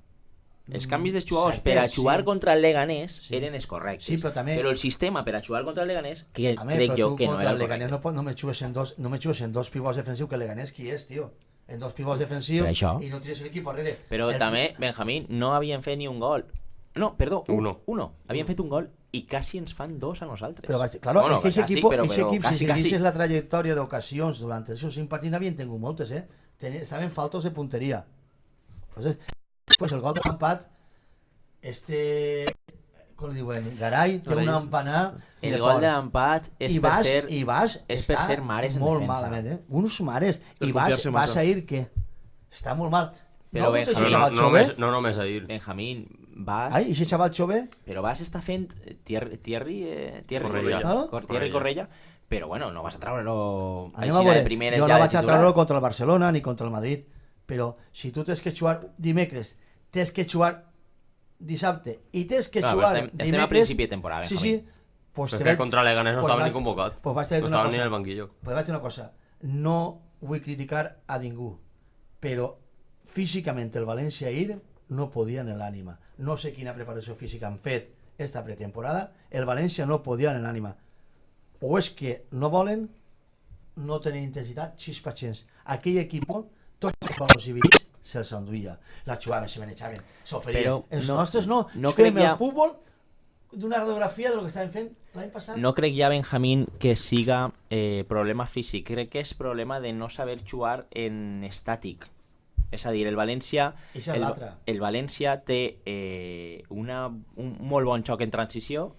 Speaker 3: Els canvis de jugadors per a jugar contra el Leganés eren els correctes,
Speaker 7: Sí, però també-
Speaker 3: el sistema per a jugar contra el Leganés crec
Speaker 7: Però
Speaker 3: jo
Speaker 7: tu
Speaker 3: que no
Speaker 7: contra
Speaker 3: era
Speaker 7: el
Speaker 3: el
Speaker 7: Leganés
Speaker 3: correcte.
Speaker 7: no me jugues en dos pivots defensius, que el Leganés qui és, tio? En dos pivots defensius
Speaker 3: Per això.
Speaker 7: i no tires l'equip darrere.
Speaker 3: Però també, Benjamín, no havien fet ni un gol. No, perdó,
Speaker 5: Uno.
Speaker 3: Havien fet un gol i quasi ens fan 2 a nosaltres.
Speaker 7: Però, claro,
Speaker 3: Bueno,
Speaker 7: és que ese
Speaker 3: quasi,
Speaker 7: equipo,
Speaker 3: però
Speaker 7: si
Speaker 3: quasi.
Speaker 7: seguisses la trajectòria d'ocasions durant esos 5 partits n'havien tingut moltes, estaven faltos de punteria. Entonces, pues el gol de l'empat, com li diuen, Garay, té una empanada
Speaker 3: El gol de l'empat és per ser
Speaker 7: és
Speaker 3: per ser mares en
Speaker 7: molt
Speaker 3: defensa.
Speaker 7: malament, uns mares,
Speaker 8: Per
Speaker 7: i
Speaker 8: confiar-se
Speaker 7: vas
Speaker 8: massa.
Speaker 7: a ir que està molt mal.
Speaker 3: Però
Speaker 7: no,
Speaker 3: Benjamín,
Speaker 7: ese xaval Chové,
Speaker 5: No només ahir.
Speaker 3: Benjamín, vas...
Speaker 7: ai, ese xaval Chové,
Speaker 3: Però vas estar fent Thierry
Speaker 5: Correia.
Speaker 3: Correia, però bueno, no vas a treure-lo
Speaker 7: anem
Speaker 3: així
Speaker 7: a veure,
Speaker 3: de primeres
Speaker 7: jo
Speaker 3: ja
Speaker 7: no
Speaker 3: de
Speaker 7: vaig a
Speaker 3: titular.
Speaker 7: treure contra el Barcelona ni contra el Madrid, però si tu tens que jugar dimecres, tens que jugar dissabte i tens que
Speaker 3: Clar,
Speaker 7: jugar
Speaker 3: però estem
Speaker 7: dimecres...
Speaker 3: a principi de temporada,
Speaker 7: Sí,
Speaker 3: Benjamín.
Speaker 7: sí. Pues
Speaker 5: Però és que contra Leganés no estava ni convocat.
Speaker 7: Pues vaig a
Speaker 5: No
Speaker 7: dir una
Speaker 5: estava ni
Speaker 7: cosa.
Speaker 5: en el banquillo.
Speaker 7: Pues vaig a dir una cosa. No vull criticar a ningú, però físicament el València ahir no podia en l'ànima. No sé quina preparació física han fet esta pretemporada. El València no podia en l'ànima. O és que no volen, no tenen intensitat, xispachens. Aquell equip, tots els valors dividits, se'ls enduia. La jugaven, se manejaven, s'oferien.
Speaker 3: Però
Speaker 7: Els
Speaker 3: no-
Speaker 7: nostres no.
Speaker 3: no
Speaker 7: Fem
Speaker 3: crec ja-
Speaker 7: el futbol d'una radiografia de lo que estaven fent l'any passat.
Speaker 3: No crec ja, Benjamín, que siga problema físic. Crec que és problema de no saber jugar en estàtic. És a dir, el València
Speaker 7: Eixa és l'altra.
Speaker 3: el València té un molt bon xoc en transició,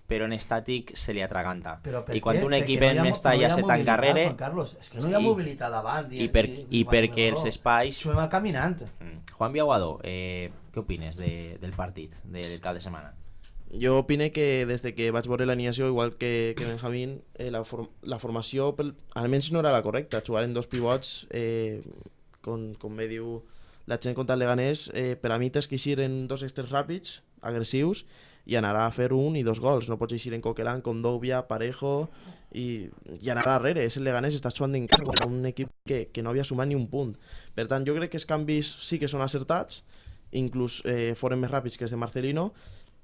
Speaker 3: però en estàtic se li atraganta.
Speaker 7: Però per
Speaker 3: I quan
Speaker 7: què?
Speaker 3: un
Speaker 7: Perquè
Speaker 3: equip
Speaker 7: no hi
Speaker 3: en
Speaker 7: ha
Speaker 3: Mestalla se
Speaker 7: mobilitat,
Speaker 3: t'encarrere...
Speaker 7: Juan Carlos, és que no hi ha
Speaker 3: Sí.
Speaker 7: mobilitat davant.
Speaker 3: I perquè els espais...
Speaker 7: Juguem caminant.
Speaker 3: Juan Biaguado, què opines del partit del cap de setmana?
Speaker 8: Jo opine que des de que vaig veure l'animació, igual que Benjamín, la formació almenys no era la correcta. Jugar en dos pivots, com bé diu la gent contra el Leganés, per a mi tens que eixir en dos exters ràpids, agressius, i anar a fer 1 i 2 gols. No pots eixir en Coquelin, Condovia, Parejo i anar darrere. És el Leganés, està jugant en casa contra un equip que no havia sumat ni un punt. Per tant, jo crec que els canvis sí que són acertats, inclús foren més ràpids que els de Marcelino,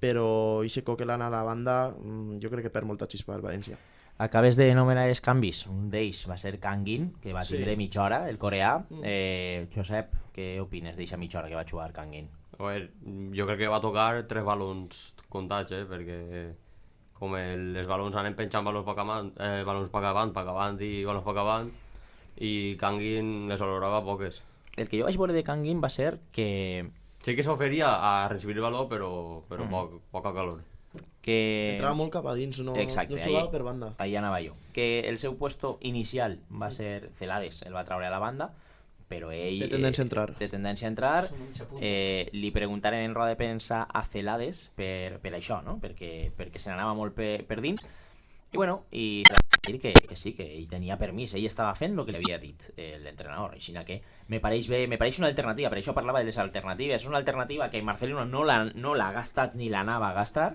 Speaker 8: però ixe Coquelin a la banda jo crec que perd molta xispa el València.
Speaker 3: Acabes de nomenar els canvis. Un d'ells va ser Kangin, que va tindre
Speaker 8: Sí.
Speaker 3: mitja hora, el coreà. Josep, què opines d'eixa mitja hora que va jugar Kangin?
Speaker 5: A veure, jo crec que va tocar 3 balons comptats, perquè com els balons anem penjant balons per avant i balons per avant, i Kangin les olorava poques.
Speaker 3: El que jo vaig veure de Kangin va ser que...
Speaker 5: Sí que s'oferia a recibir el baló, però poca calor.
Speaker 8: Entrava molt cap a dins, no jugava per banda.
Speaker 3: Ahí anava jo. Que el seu puesto inicial va ser Celades, el va traure a la banda, però ell...
Speaker 8: Té tendència a entrar.
Speaker 3: Té tendència a entrar. Li preguntaren en roda de premsa a Celades per això, no? Perquè se n'anava molt per dins. I bueno, i dir que sí, que ell tenia permís, ell estava fent el que li havia dit l'entrenador, així que me pareix bé, me pareix una alternativa, per això parlava de les alternatives, és una alternativa que Marcelino no l'ha gastat ni l'anava a gastar.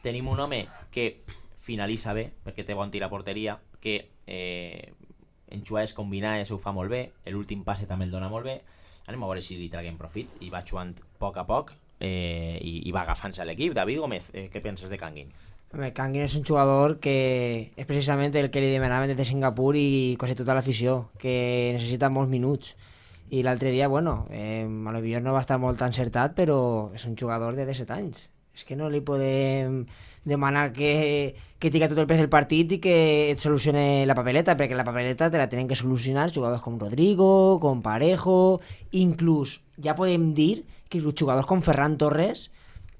Speaker 3: Tenim un home que finalitza bé, perquè té bon tir a porteria, que en jugades combinades ho fa molt bé, l'últim passe també el dona molt bé. Anem a veure si li traguem profit, i va jugant a poc i va agafant-se a l'equip. David Gómez, què penses de Kangin?
Speaker 6: Kangin és un jugador que és precisament el que li demanaven des de Singapur i quasi tota l'afició, que necessita molts minuts. I l'altre dia, bueno, a lo millor no va estar molt encertat, però és un jugador de 17 anys. És que no li podem demanar que tira tot el pes del partit i que et solucione la papeleta, perquè la papeleta te la tenen que solucionar jugadors com Rodrigo, com Parejo, inclús ja podem dir que els jugadors com Ferran Torres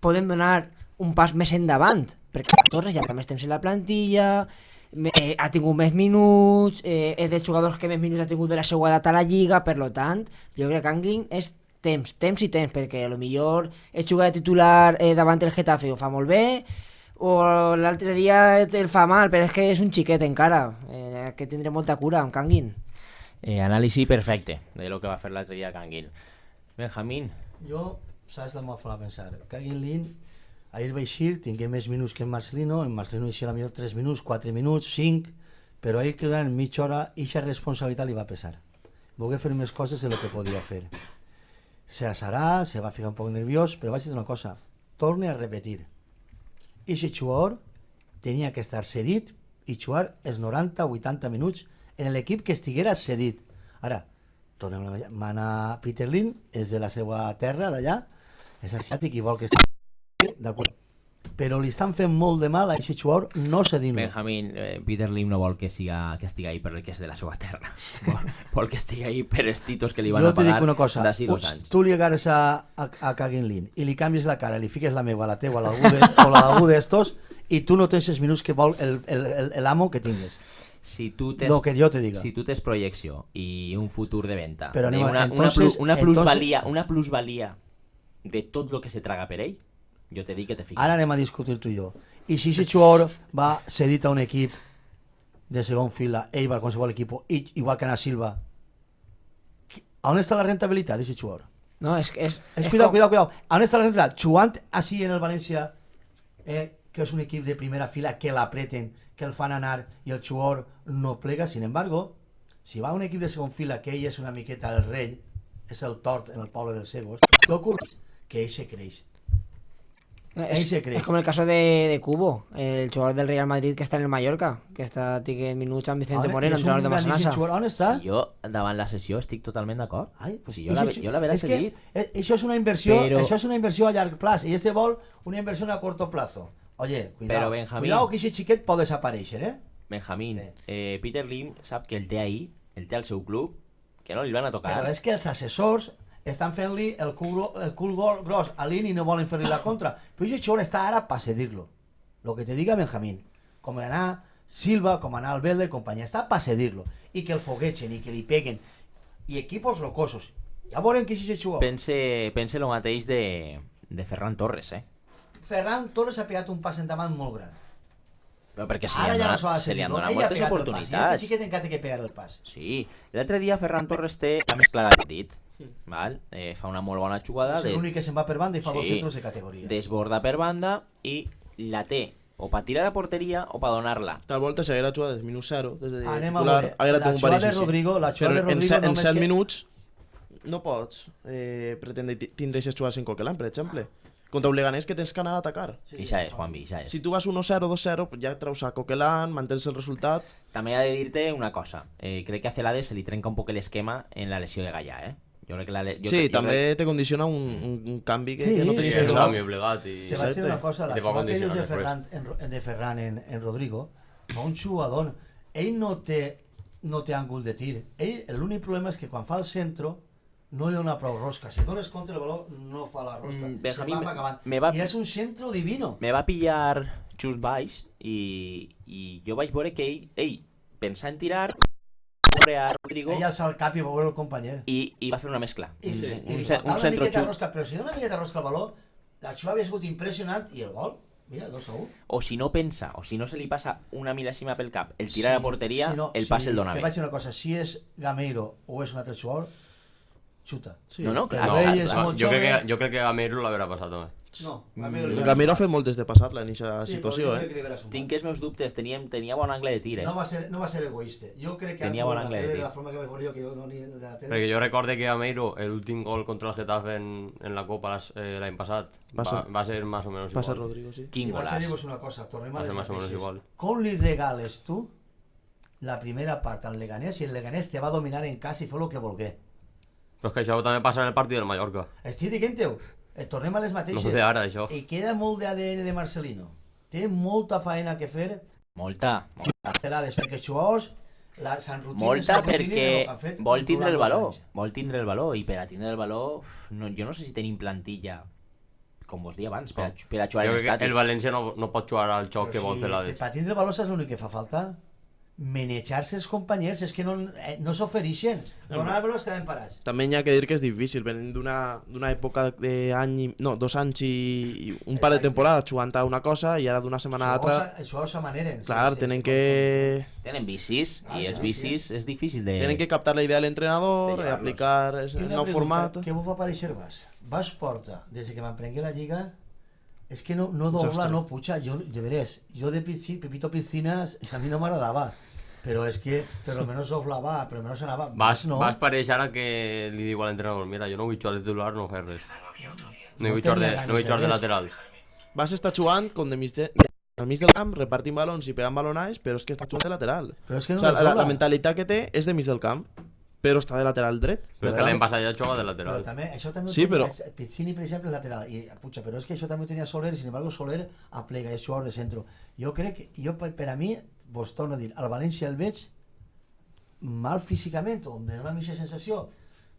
Speaker 6: poden donar un pas més endavant, perquè Torres ja fa més temps en la plantilla, ha tingut més minuts, és dels jugadors que més minuts ha tingut de la seva edat a la Lliga, per lo tant, jo crec que Kangin és temps i temps, perquè a lo millor és jugar de titular davant el Getafe i ho fa molt bé, o l'altre dia el fa mal, però és que és un xiquet encara, que tindré molta cura amb Kangin.
Speaker 3: Anàlisi perfecte de lo que va fer l'altre dia Kangin. Benjamín.
Speaker 7: Jo, saps el meu fa pensar, Kangin Lin ahir va eixir, tingué més minuts que en Marcelino eixia a millor 3 minuts, 4 minuts, 5, però ahir que en mitja hora eixa responsabilitat li va pesar. Volia fer més coses de lo que podia fer. Se asarà, se va ficar un poc nerviós, però vaig dir una cosa, torne a repetir. Eixe jugador tenia que estar cedit i jugar els 90-80 minuts en l'equip que estiguera cedit. Ara, tornem a mana Peter Lim, és de la seva terra, d'allà, és asiàtic i vol que estigui d'acord, però li estan fent molt de mal a aquest jugador no cedint-lo.
Speaker 3: Benjamín, Peter Lim no vol que estigui ahí per el que és de la seva terra, vol que estigui ahí per els títols que li van a pagar d'ací 2 anys.
Speaker 7: Tu li agarres a Kangin Lin i li canvies la cara, li fiques la meva, la teua, o la d'algú d'estos, i tu no tens els minuts que vol l'amo que tingues. Lo que jo te diga.
Speaker 3: Si tu tens projecció i un futur de venta,
Speaker 7: però
Speaker 3: una plusvalia de tot el que se traga per ell, jo te dic que te fiques.
Speaker 7: Ara anem a discutir tu i jo. I si aquest jugador va cedit a un equip de segon fila, ell va a qualsevol equip, igual que Ana Silva, on està la rentabilitat d'aquest jugador?
Speaker 6: No, és
Speaker 7: cuidado. On està la rentabilitat? Jugant així en el València, que és un equip de primera fila, que l'apreten, que el fan anar i el jugador no plega. Sin embargo, si va a un equip de segon fila, que ell és una miqueta el rei, és el tort en el poble dels cegos, què ocorre? Que ell se creix.
Speaker 6: Es como el caso de Cubo, el jugador del Real Madrid que está en el Mallorca, que está en minuts amb Vicente Moreno, entrenador de Massanassa.
Speaker 7: On està?
Speaker 3: Si jo davant la sessió estic totalment d'acord. Si jo l'hauré seguit.
Speaker 7: Això és una inversió, això és una inversió a llarg plaç, i este vol una inversió a corto plazo. Oye, cuidado, cuidado que aquest xiquet pot desaparèixer,
Speaker 3: Benjamín, Peter Lim sap que el té ahí, el té al seu club, que no li van a tocar.
Speaker 7: Però és que els assessors estan fent-li el cul gros a Lin i no volen fer-li la contra. Però aquest jugador està ara per cedir-lo. Lo que te diga Benjamín, com anar Silva, com anar Albelda i companyia, està per cedir-lo. I que el foguegen i que li peguen. I equipos locosos. Ja veurem qui és aquest jugador.
Speaker 3: Pense el mateix de Ferran Torres,
Speaker 7: Ferran Torres ha pegat un pas endavant molt gran.
Speaker 3: Però perquè se li han donat moltes oportunitats.
Speaker 7: Sí que t'encanta que pegar el pas.
Speaker 3: Sí, l'altre dia Ferran Torres té la més clara que dit. Fa una molt bona jugada.
Speaker 7: És l'únic que se'n va per banda i fa 2 centros de categoria.
Speaker 3: Desborda per banda i la té o per tirar a porteria o per donar-la.
Speaker 8: Tal volta si haguera jugat des minut 0, des de
Speaker 7: titular, la jugada de Rodrigo
Speaker 8: en 7 minuts no pots pretendre tindre aquestes jugades en Coquelin, per exemple. Contra un Leganés que tens que anar a atacar.
Speaker 3: Ixa és, Juanvi, ixa és.
Speaker 8: Si tu vas 1-0, 2-0, ja treus a Coquelin, mantens el resultat.
Speaker 3: També he de dir-te una cosa. Crec que a Celades se li trenca un poc l'esquema en la lesió de Gallà, Jo crec que
Speaker 8: Sí, també te condiciona un canvi que no tenies
Speaker 5: és un
Speaker 8: pensat.
Speaker 5: canvi obligat i...
Speaker 7: Te vaig dir una cosa, la
Speaker 5: te va
Speaker 7: jugada que dius
Speaker 5: condicionar
Speaker 7: de Ferran, de Ferran en Rodrigo, fa un jugador, ell no té àngul de tir. L'únic problema és que quan fa el centre no li dona prou rosca. Si dones contra el baló, no fa la rosca.
Speaker 3: Benjamín,
Speaker 7: se va acabant.
Speaker 3: me va-
Speaker 7: I és un centre divino.
Speaker 3: me va pillar just baix i jo vaig veure que ell pensava en tirar a Rodrigo
Speaker 7: Ell alça el cap i va veure el companyer.
Speaker 3: i va fer una mescla.
Speaker 7: I
Speaker 3: Un
Speaker 7: faltava una
Speaker 3: centre
Speaker 7: miqueta de
Speaker 3: xut.
Speaker 7: rosca, però si dona una miqueta de rosca al baló, la xua havia sigut impressionant i el gol, mira, 2-1.
Speaker 3: O si no pensa, o si no se li passa una mil·lèsima pel cap el tirar a porteria, el pas el dona
Speaker 7: Te
Speaker 3: bé.
Speaker 7: vaig dir una cosa, si és Gameiro o és un altre jugador, xuta.
Speaker 3: No, clar,
Speaker 7: Però ell és molt
Speaker 5: jo
Speaker 7: jove.
Speaker 5: crec que Gameiro l'haurà passat també.
Speaker 7: No, Gameiro li
Speaker 8: Gamero ha fet moltes de passar-la en aquesta
Speaker 7: Sí,
Speaker 8: situació,
Speaker 7: però jo crec que li veràs un
Speaker 3: Tinc els meus dubtes, tenia bon angle de tir,
Speaker 7: No va ser egoista. Jo crec que
Speaker 3: Tenia bon angle de
Speaker 7: de
Speaker 3: tir.
Speaker 7: la forma que vaig veure jo, que jo no ni de la tele.
Speaker 5: Perquè jo recorde que Gameiro, l'últim gol contra el Getafe en la Copa l'any passat, va ser más o menos
Speaker 8: Va ser
Speaker 5: igual.
Speaker 8: Rodrigo, sí.
Speaker 3: Quin
Speaker 7: I vaig a
Speaker 3: golaç.
Speaker 7: dir-vos una cosa, tornem a
Speaker 5: Va
Speaker 7: les
Speaker 5: ser más o menos
Speaker 7: mateixes.
Speaker 5: igual.
Speaker 7: Com li regales tu la primera part al Leganés i el Leganés te va dominar en casa i fer el que volgué?
Speaker 5: Però és que això també passa en el partit del Mallorca.
Speaker 7: Estic dient-ho, tornem a les mateixes.
Speaker 5: No sé ara, això.
Speaker 7: I queda molt d'ADN de Marcelino. Té molta faena que fer,
Speaker 3: Molta,
Speaker 7: celades, perquè els jugadors s'han rutinat.
Speaker 3: molta perquè vol tindre el valor. Vol tindre el valor i per a tindre el valor jo no sé si tenim plantilla com vos deia abans, per a jugar
Speaker 5: Jo
Speaker 3: en
Speaker 5: crec que
Speaker 3: estàtic.
Speaker 5: el València no pot jugar al xoc que vol Celades.
Speaker 7: Per tindre el valor saps l'únic que fa falta? Manejar-se els companys, és que no s'ofereixen. Donar-los quedem parats.
Speaker 8: També hi ha que dir que és difícil, venint d'una època de 2 anys i un par de temporades jugant a una cosa i ara d'una setmana a l'altra...
Speaker 7: Els jugadors s'amaneren.
Speaker 8: Clar, tenen que...
Speaker 3: Tenen vicis i els vicis és difícil de...
Speaker 8: Tenen que captar la idea de l'entrenador,
Speaker 3: de
Speaker 8: aplicar el nou format...
Speaker 7: Què vos va aparèixer Vas porta, des que m'emprengué la lliga, és que no dobla,
Speaker 8: Desastre.
Speaker 7: no puja. De veres, jo de Pepito Piscinas a mi no m'agradava, però és que per lo menos doblava, per lo menos anava.
Speaker 5: Vas pareix ara que li diu a l'entrenador, mira, jo no vull jugar de titular, no fer res. No vull jugar de lateral.
Speaker 8: Vas estar jugant com al mig del camp, repartint balons i pegant balonades, però és que està jugant de lateral.
Speaker 7: Però és que no
Speaker 8: O sigui, la
Speaker 7: dobla.
Speaker 8: mentalitat que té és de mig del camp, però està de lateral dret.
Speaker 5: Però que l'any passat ja juga de
Speaker 7: Però
Speaker 5: lateral.
Speaker 7: també, això també
Speaker 8: Sí,
Speaker 7: ho tenia
Speaker 8: però-
Speaker 7: Pizzini, per exemple, lateral. I, pucha, però és que això també ho tenia Soler, i sin embargo Soler aplega, és jugador de centro. Jo crec que, per a mi, vos torno a dir, al València el veig mal físicament, o me dona aquesta sensació.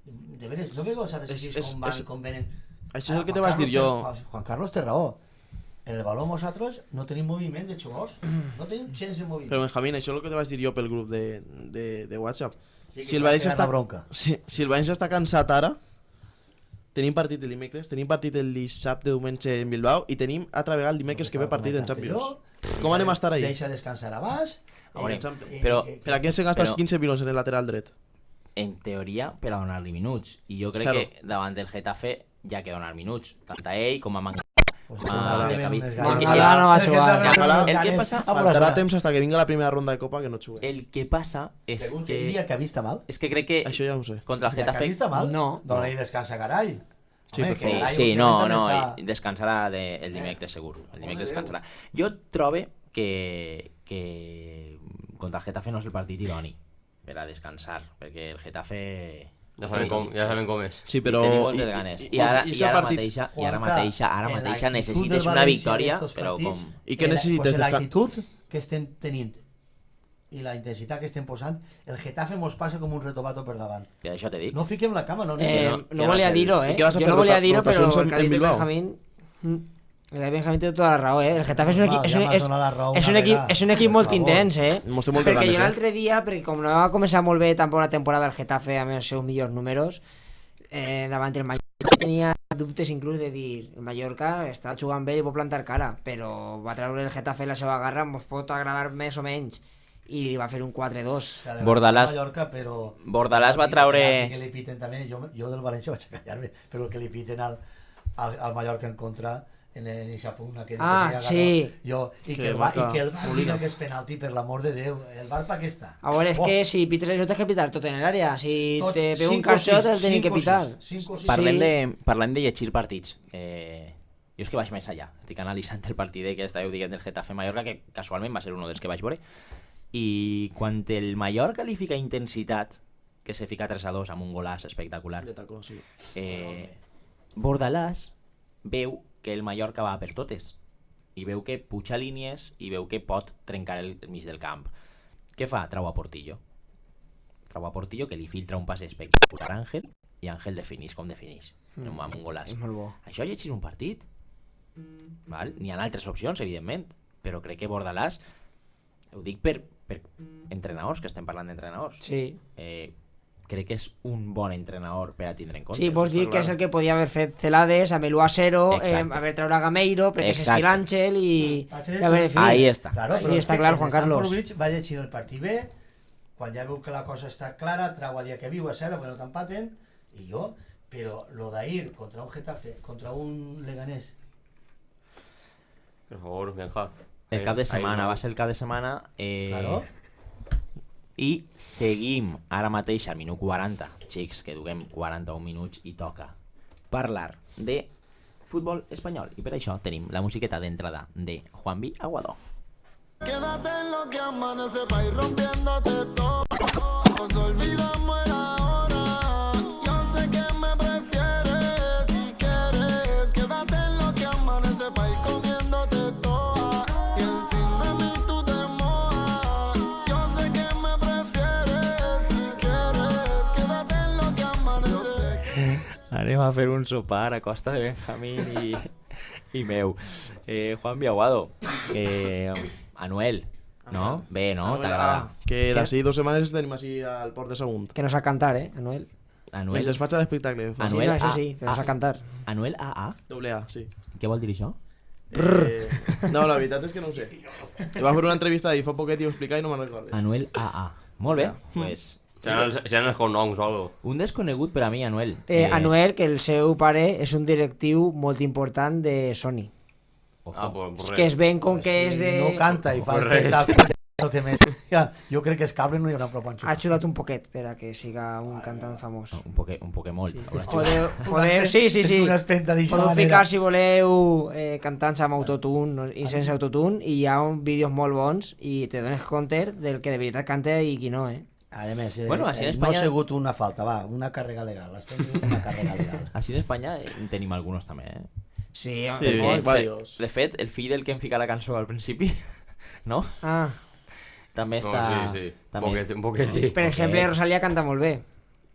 Speaker 7: De veres, no veieu els altres equips com venen.
Speaker 8: Això és el que te vas dir jo.
Speaker 7: Juan Carlos té raó. En el baló nosaltres no tenim moviment de jugadors. No tenim gens de moviment.
Speaker 8: Però Benjamín, això és el que te vaig dir jo pel grup de WhatsApp.
Speaker 7: Sí, que
Speaker 8: Si el
Speaker 7: va
Speaker 8: València
Speaker 7: pegar la
Speaker 8: està
Speaker 7: bronca.
Speaker 8: si el València està cansat ara, tenim partit el dimecres, tenim partit el dissabte, diumenge en Bilbao i tenim altra vegada el dimecres que ve partit en Champions. Com anem a estar ahí?
Speaker 7: Deixa descansar abans.
Speaker 3: Veure, però-
Speaker 8: Per a què se gastes
Speaker 3: Però-
Speaker 8: 15 milions en el lateral dret?
Speaker 3: En teoria, per a donar-li minuts. I jo crec
Speaker 8: Claro.
Speaker 3: que davant del Getafe ja que donar minuts. Tant a ell com a Mangala.
Speaker 7: Pues
Speaker 3: Ah,
Speaker 7: que
Speaker 3: David.
Speaker 7: unes
Speaker 3: El
Speaker 7: ganes.
Speaker 3: que-
Speaker 6: Mangala no va a jugar.
Speaker 3: El que passa-
Speaker 8: Faltarà temps hasta que vinga la primera ronda de Copa que no jugue.
Speaker 3: El que passa és
Speaker 7: Pregunta,
Speaker 3: que...
Speaker 7: diria que ha vist mal.
Speaker 3: És que crec que
Speaker 8: Això ja ho sé.
Speaker 3: contra el
Speaker 7: Ja que ha
Speaker 3: Getafe...
Speaker 7: vist mal?
Speaker 6: No.
Speaker 7: Dona-li descansa, carai.
Speaker 8: Sí,
Speaker 7: Home,
Speaker 8: per
Speaker 7: que
Speaker 8: favor.
Speaker 7: Garay
Speaker 3: Sí, no,
Speaker 7: últimament
Speaker 3: no,
Speaker 7: està-
Speaker 3: i descansarà el dimecres segur. El dimecres
Speaker 7: Déu.
Speaker 3: descansarà. Jo trobo que contra el Getafe no és el partit idoni per a descansar, perquè el Getafe...
Speaker 5: Ja saben com és.
Speaker 8: Sí, però...
Speaker 3: Tenim moltes ganes. I ara mateixa
Speaker 7: Juanca,
Speaker 3: necessites
Speaker 7: l'actitud
Speaker 3: una
Speaker 7: del
Speaker 3: victòria,
Speaker 7: València
Speaker 3: però
Speaker 7: d'estos
Speaker 3: com...
Speaker 7: partits,
Speaker 8: I què necessites?
Speaker 7: Pues l'actitud que estem tenint i la intensitat que estem posant, el Getafe mos passa com un retobato per davant.
Speaker 3: Per això te dic.
Speaker 7: No fiquem la cama, no.
Speaker 6: No volia dir-ho,
Speaker 8: I què vas a
Speaker 6: Jo
Speaker 8: fer,
Speaker 6: no volia dir-ho, però
Speaker 8: rotacions
Speaker 6: el que ha
Speaker 8: en
Speaker 6: dit el
Speaker 8: Bilbao?
Speaker 6: Benjamín... El de Benjamín té tota la raó, El Getafe és un equip,
Speaker 7: Ja m'has donat la raó una vegada,
Speaker 6: és un equip
Speaker 7: per
Speaker 6: molt
Speaker 7: favor.
Speaker 6: intens,
Speaker 8: Mos té moltes
Speaker 6: Perquè
Speaker 8: ganes,
Speaker 6: jo l'altre dia, perquè com no va començar molt bé tampoc la temporada del Getafe amb els seus millors números, davant el Mallorca tenia dubtes inclús de dir el Mallorca està jugant bé i pot plantar cara, però va treure el Getafe la seva garra, ens pot agradar més o menys, i li va fer un 4-2.
Speaker 3: Bordalàs-
Speaker 7: Mallorca, però...
Speaker 3: Bordalàs va treure...
Speaker 7: Que li piten també, jo del València vaig a callar-me, però el que li piten al Mallorca en contra en eixa pugna que
Speaker 6: sí.
Speaker 7: i
Speaker 8: Que
Speaker 7: que el
Speaker 8: marca
Speaker 7: VAR
Speaker 8: Molina.
Speaker 7: diga que és penalti, per l'amor de Déu, el VAR pa què està?
Speaker 6: A veure, és
Speaker 7: Oh,
Speaker 6: que si pites això tens que pitar tot en l'àrea, si
Speaker 7: tot,
Speaker 6: te veu un
Speaker 7: 5 o
Speaker 6: calçot
Speaker 7: 6,
Speaker 6: el tenim que
Speaker 7: 5 o
Speaker 6: pitar.
Speaker 7: 6, 5 o 6.
Speaker 3: Parlem de llegir partits. Jo és que vaig més allà. Estic analitzant el partit que estàveu dient del Getafe-Mallorca, que casualment va ser un dels que vaig veure. I quan el Mallorca li fica intensitat, que se fica 3-2 amb un golaç espectacular.
Speaker 8: De tacó, sí.
Speaker 3: Bordalàs veu que el Mallorca va per totes i veu que puja línies i veu que pot trencar el mig del camp. Què fa? Trau a Portillo que li filtra un passe espectacular a Ángel i Ángel defineix com defineix amb un golaç.
Speaker 6: És molt bo.
Speaker 3: Això és llegir un partit? Val? N'hi ha altres opcions, evidentment, però crec que Bordalàs, ho dic per entrenadors, que estem parlant d'entrenadors,
Speaker 6: Sí.
Speaker 3: crec que és un bon entrenador per a tindre en compte.
Speaker 6: Sí, vols dir que és el que podia haver fet Celades amb l'1-0,
Speaker 3: Exacte.
Speaker 6: haver treure a Gameiro, perquè és
Speaker 3: Exacte.
Speaker 6: l'Àngel i
Speaker 7: Vaig a
Speaker 6: haver
Speaker 7: dir-
Speaker 6: definit.
Speaker 3: Ahí està.
Speaker 7: Claro,
Speaker 6: Ahí
Speaker 7: però és
Speaker 6: està
Speaker 7: que
Speaker 6: clar,
Speaker 7: el
Speaker 6: Juan
Speaker 7: Stamford
Speaker 6: Carlos.
Speaker 7: Bridge va llegir el partit bé, quan ja veu que la cosa està clara, trau a dia que viu a 0, que no t'empaten, i jo, però lo d'ahir contra un Getafe, contra un Leganés,
Speaker 5: Per favor, Benja.
Speaker 3: El cap de setmana,
Speaker 5: no.
Speaker 3: va ser el cap de setmana.
Speaker 7: claro,
Speaker 3: I seguim ara mateix al minut 40, xics, que duguem 41 minuts i toca parlar de futbol espanyol. I per això tenim la musiqueta d'entrada de Juanvi Aguado.
Speaker 4: Quédate en lo que amanece pa' ir rompiéndote todo. Nos olvidamos el ahora. Yo sé que me prefieres si quieres. Quédate en lo que amanece pa' ir comiéndote toda. Y encima de mí tú te mojas. Yo sé que me prefieres si quieres. Quédate en lo que amanece.
Speaker 3: Anem a fer un sopar a costa de Benjamín i meu. Juanvi Aguado, Anuel, no? Bé, no? T'agrada?
Speaker 8: Que d'ací 2 setmanes tenim així al Port de Sagunt.
Speaker 6: Que no sap cantar, Anuel.
Speaker 3: Anuel,
Speaker 8: Mentre faig l'espectacle.
Speaker 6: Sí,
Speaker 3: Anuel
Speaker 6: no, això
Speaker 3: A-
Speaker 6: sí, però no sap cantar.
Speaker 3: Anuel AA?
Speaker 8: Doble A, sí.
Speaker 3: Què vol dir això?
Speaker 8: No, la veritat és que no ho sé. Va fer una entrevista ahir fa poquet i ho explica i no me'n recordo.
Speaker 3: Anuel AA. Molt bé, pues...
Speaker 5: Seran els cognoms o algo.
Speaker 3: Un desconegut per a mi, Anuel.
Speaker 6: Anuel, que el seu pare és un directiu molt important de Sony.
Speaker 5: Ah, pues
Speaker 6: Que es ven com que és
Speaker 7: si
Speaker 6: de...
Speaker 7: no canta i fa
Speaker 5: Pues res.
Speaker 7: espectacle, no té més. Ja, jo crec que és cabre, no hi haurà prou
Speaker 6: Ha
Speaker 7: panxo.
Speaker 6: ajudat un poquet per a que siga un cantant famós.
Speaker 3: Un poquet molt.
Speaker 6: Podeu, sí,
Speaker 7: Una espenta d'eixa
Speaker 6: Podeu
Speaker 7: manera.
Speaker 6: ficar, si voleu, cantants amb autotune i sense autotune, i hi ha vídeos molt bons i te dones compte del que de veritat canta i qui no,
Speaker 7: A més,
Speaker 3: Bueno, així en
Speaker 7: no
Speaker 3: Espanya-
Speaker 7: ha sigut una falta, va, una càrrega legal. Estem dient una càrrega legal.
Speaker 3: Així en Espanya en tenim alguns també,
Speaker 6: Sí,
Speaker 8: Sí,
Speaker 3: Perquè,
Speaker 8: varios.
Speaker 3: de fet, el fill del que em fica la cançó al principi, no?
Speaker 6: Ah,
Speaker 3: També
Speaker 5: No,
Speaker 3: està...
Speaker 5: sí, sí.
Speaker 3: També...
Speaker 5: Un poquet sí.
Speaker 6: per exemple, Rosalia canta molt bé.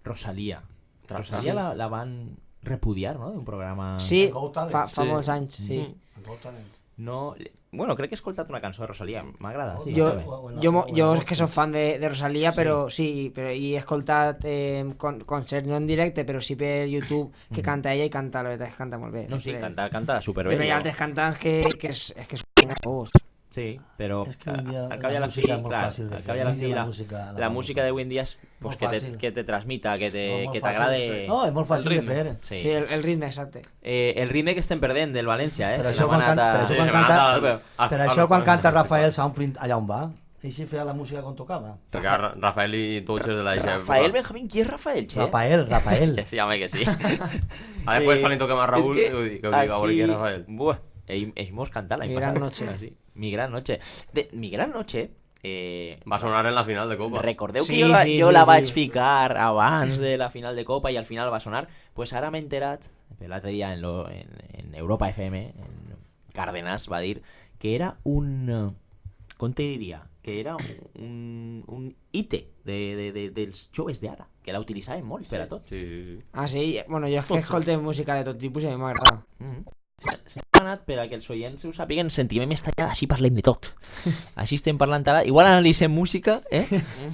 Speaker 3: Rosalia. Rosalia la van repudiar, no? D'un programa...
Speaker 6: Sí,
Speaker 7: Got Talent.
Speaker 6: fa
Speaker 8: Sí.
Speaker 6: molts anys, sí.
Speaker 7: Got Talent.
Speaker 3: No... Bueno, crec que he escoltat una cançó de Rosalia. M'agrada, sí.
Speaker 6: Jo,
Speaker 3: està bé.
Speaker 6: jo és que soc fan de Rosalia, però sí, però he escoltat concerts no en directe, però sí per YouTube que canta ella i canta, la veritat és que canta molt bé.
Speaker 3: No, sí,
Speaker 6: Després-
Speaker 3: canta superbé.
Speaker 6: Però hi ha
Speaker 3: jo.
Speaker 6: altres cantants que són bons.
Speaker 3: Sí, però
Speaker 7: És que avui en dia
Speaker 3: al cap i a
Speaker 7: la
Speaker 3: la fi,
Speaker 7: música és molt
Speaker 3: clar,
Speaker 7: fàcil de
Speaker 3: al
Speaker 7: fer.
Speaker 3: cap i a la
Speaker 7: Avui en
Speaker 3: fi
Speaker 7: dia
Speaker 3: la,
Speaker 7: la música-
Speaker 3: la música d'avui en dia és pues,
Speaker 7: Molt fàcil.
Speaker 3: que te transmita, que
Speaker 7: Molt
Speaker 3: t'agrade...
Speaker 7: fàcil. No, és molt fàcil de fer.
Speaker 3: Sí.
Speaker 6: Sí, el ritme, exacte.
Speaker 3: El ritme que estem perdent del València,
Speaker 7: Per
Speaker 3: Se
Speaker 7: això
Speaker 3: n'ha
Speaker 7: quan
Speaker 3: anat
Speaker 7: canta-
Speaker 3: a-
Speaker 7: per això
Speaker 5: Sí,
Speaker 7: quan
Speaker 5: se m'ha
Speaker 7: canta-
Speaker 5: anat
Speaker 7: Per això quan canta Rafael s'ha omplint allà on va. Ell sí feia la música quan tocava.
Speaker 5: Perquè Rafael i tots els de la
Speaker 3: Rafael Benjamín, qui és Rafael, che?
Speaker 7: Rafael.
Speaker 3: Que sí, home, que sí.
Speaker 5: Ah, després quan li toquem a Raúl,
Speaker 3: És
Speaker 5: ho dic, a veure qui és Rafael.
Speaker 3: Buah, ell mos canta l'any
Speaker 6: Mi
Speaker 3: passat.
Speaker 6: gran noche.
Speaker 3: Sí. Mi gran noche. Mi gran noche...
Speaker 5: Va sonar en la final de Copa.
Speaker 3: Recordeu que
Speaker 6: Sí,
Speaker 3: jo la,
Speaker 6: sí,
Speaker 3: jo
Speaker 6: sí,
Speaker 3: la
Speaker 6: sí.
Speaker 3: vaig ficar abans de la final de Copa i al final va sonar? Pues ara m'he enterat, l'altre dia en Europa FM, en Cárdenas va dir que era un... Com te diria? Que era un hite dels joves d'ara, que la utilitzaven molt per a tot.
Speaker 5: Sí, sí, sí.
Speaker 6: Ah, sí? Bueno, jo és que escolto música de tot tipus i a mi m'agrada.
Speaker 3: S'ha anat per a que els oients ho sàpiguen, sentim més tallada, així parlem de tot. Així estem parlant ara. Igual analitzem música,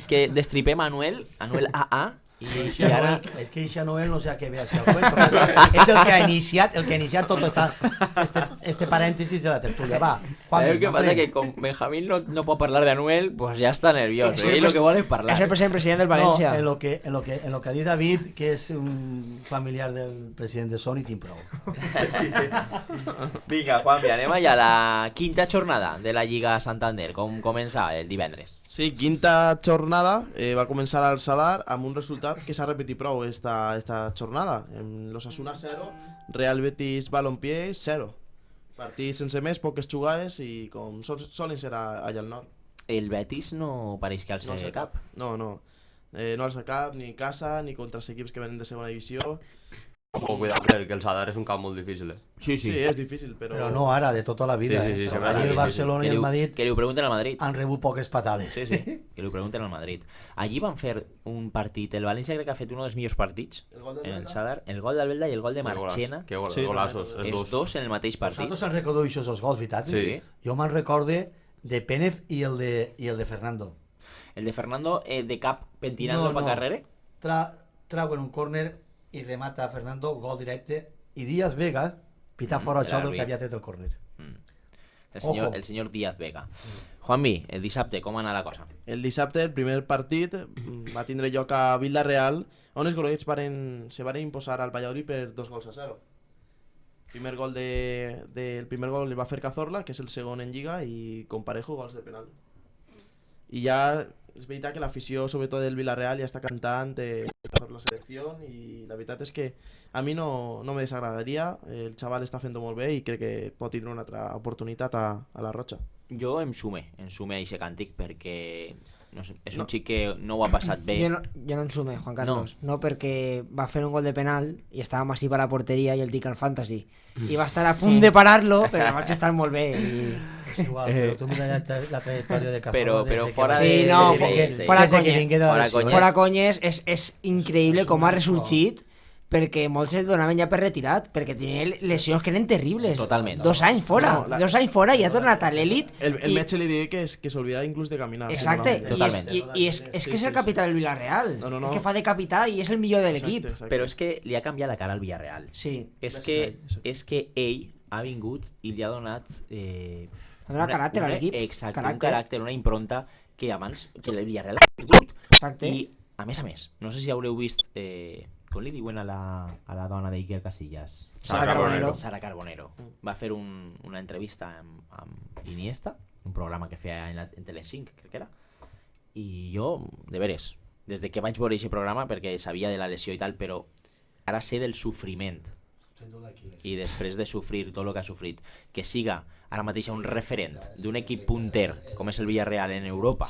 Speaker 3: que destripem Anuel AA, i ara...
Speaker 7: És que eixa Noel no sé a què ve així al cuento. És el que ha iniciat tot este parèntesis de la tertúlia. Va,
Speaker 3: ¿Sabes qué pasa? Que con Benjamín no puedo hablar de Anuel, pues ya está nervioso. Y lo que vale es hablar.
Speaker 6: És el president del
Speaker 7: No,
Speaker 6: València.
Speaker 7: en lo que ha dit David, que és un familiar del president de Sony, tinc prou.
Speaker 3: Vinga, Juanpi, anem allà a la quinta jornada de la Lliga Santander. Com comença el divendres?
Speaker 8: Sí, quinta jornada, va començar al Sadar amb un resultat que s'ha repetit prou esta jornada. En l'Osasuna 0, Real Betis Balompié 0. Partit sense més, poques jugades i com solen ser allà al nord.
Speaker 3: El Betis no pareix que alce
Speaker 8: sé
Speaker 3: cap.
Speaker 8: No. No alça cap, ni casa, ni contra els equips que venen de segona divisió.
Speaker 5: Ojo, cuidado, que el Sadar és un camp molt difícil,
Speaker 8: Sí, és difícil, però...
Speaker 7: Però no ara, de tota la vida.
Speaker 5: Sí, sempre
Speaker 7: Allí
Speaker 5: és
Speaker 7: el
Speaker 5: difícil.
Speaker 7: Barcelona i el Madrid
Speaker 3: Que li ho pregunten al Madrid.
Speaker 7: han rebut poques patades.
Speaker 3: Sí, que li ho pregunten al Madrid. Allí van fer un partit, el València crec que ha fet un dels millors partits en el Sadar, el gol d'Albelda i el gol de Marchena,
Speaker 5: Que golaços,
Speaker 3: els dos en el mateix partit.
Speaker 7: Vosaltres se'n recordeu això, els gols, veritat?
Speaker 5: Sí.
Speaker 7: Jo me'n recorde de Pénez i el de Fernando.
Speaker 3: El de Fernando de cap pentinant per carrere.
Speaker 7: Trauen un córner i remata Fernando, gol directe, i Díaz Vega pita fora el xou del que havia tret el córner.
Speaker 3: El senyor Díaz Vega. Juanvi, el dissabte, com anar la cosa?
Speaker 8: El dissabte, el primer partit, va tindre lloc a Vila-real, on els groguets se van imposar al Valladolid per 2-0. El primer gol el va fer Cazorla, que és el segon en Lliga, i con Parejo, gols de penal. I ja és veritat que l'afició, sobretot del Vila-real, ja està cantant per la selecció, i la veritat és que a mi no me desagradaria. El xaval està fent-ho molt bé i crec que pot tindre una altra oportunitat a la Roja.
Speaker 3: Jo em sume a aquest càntic perquè no sé, és un xic que no ho ha passat bé.
Speaker 6: Jo no en sume, Juan Carlos. No, perquè va fer un gol de penal i estava massiu a la porteria i el tic al fantasy. I va estar a punt de parar-lo, però vaig estar molt bé.
Speaker 7: És igual, però tu mira la trajectòria de Cazorla.
Speaker 3: Però fora
Speaker 6: Sí, no, fora conyes, és increïble com ha ressorgit, perquè molts es donaven ja per retirat, perquè tenia lesions que eren terribles.
Speaker 3: Totalment.
Speaker 6: 2 anys fora, 2 anys fora i ha tornat a l'elit.
Speaker 8: El metge li diu que s'olvida inclús de caminar.
Speaker 6: Exacte, i és que és el capità del Villarreal. És que fa de capità i és el millor de l'equip.
Speaker 3: Però és que li ha canviat la cara al Villarreal.
Speaker 6: Sí.
Speaker 3: És que ell ha vingut i li ha donat...
Speaker 6: ha donat caràcter a l'equip.
Speaker 3: Exacte, un caràcter, una impronta que abans que el Villarreal ha tingut.
Speaker 6: Exacte.
Speaker 3: I, a més, no sé si haureu vist... com li diuen a la dona d'Iker Casillas? Sara Carbonero. Va fer una entrevista amb Iniesta, un programa que feia en Telecinc, crec que era, i jo, de veres, des de que vaig veure aquest programa, perquè sabia de la lesió i tal, però ara sé del sofriment, i després de sofrir tot el que ha sofrit, que siga ara mateix un referent d'un equip punter com és el Villarreal en Europa,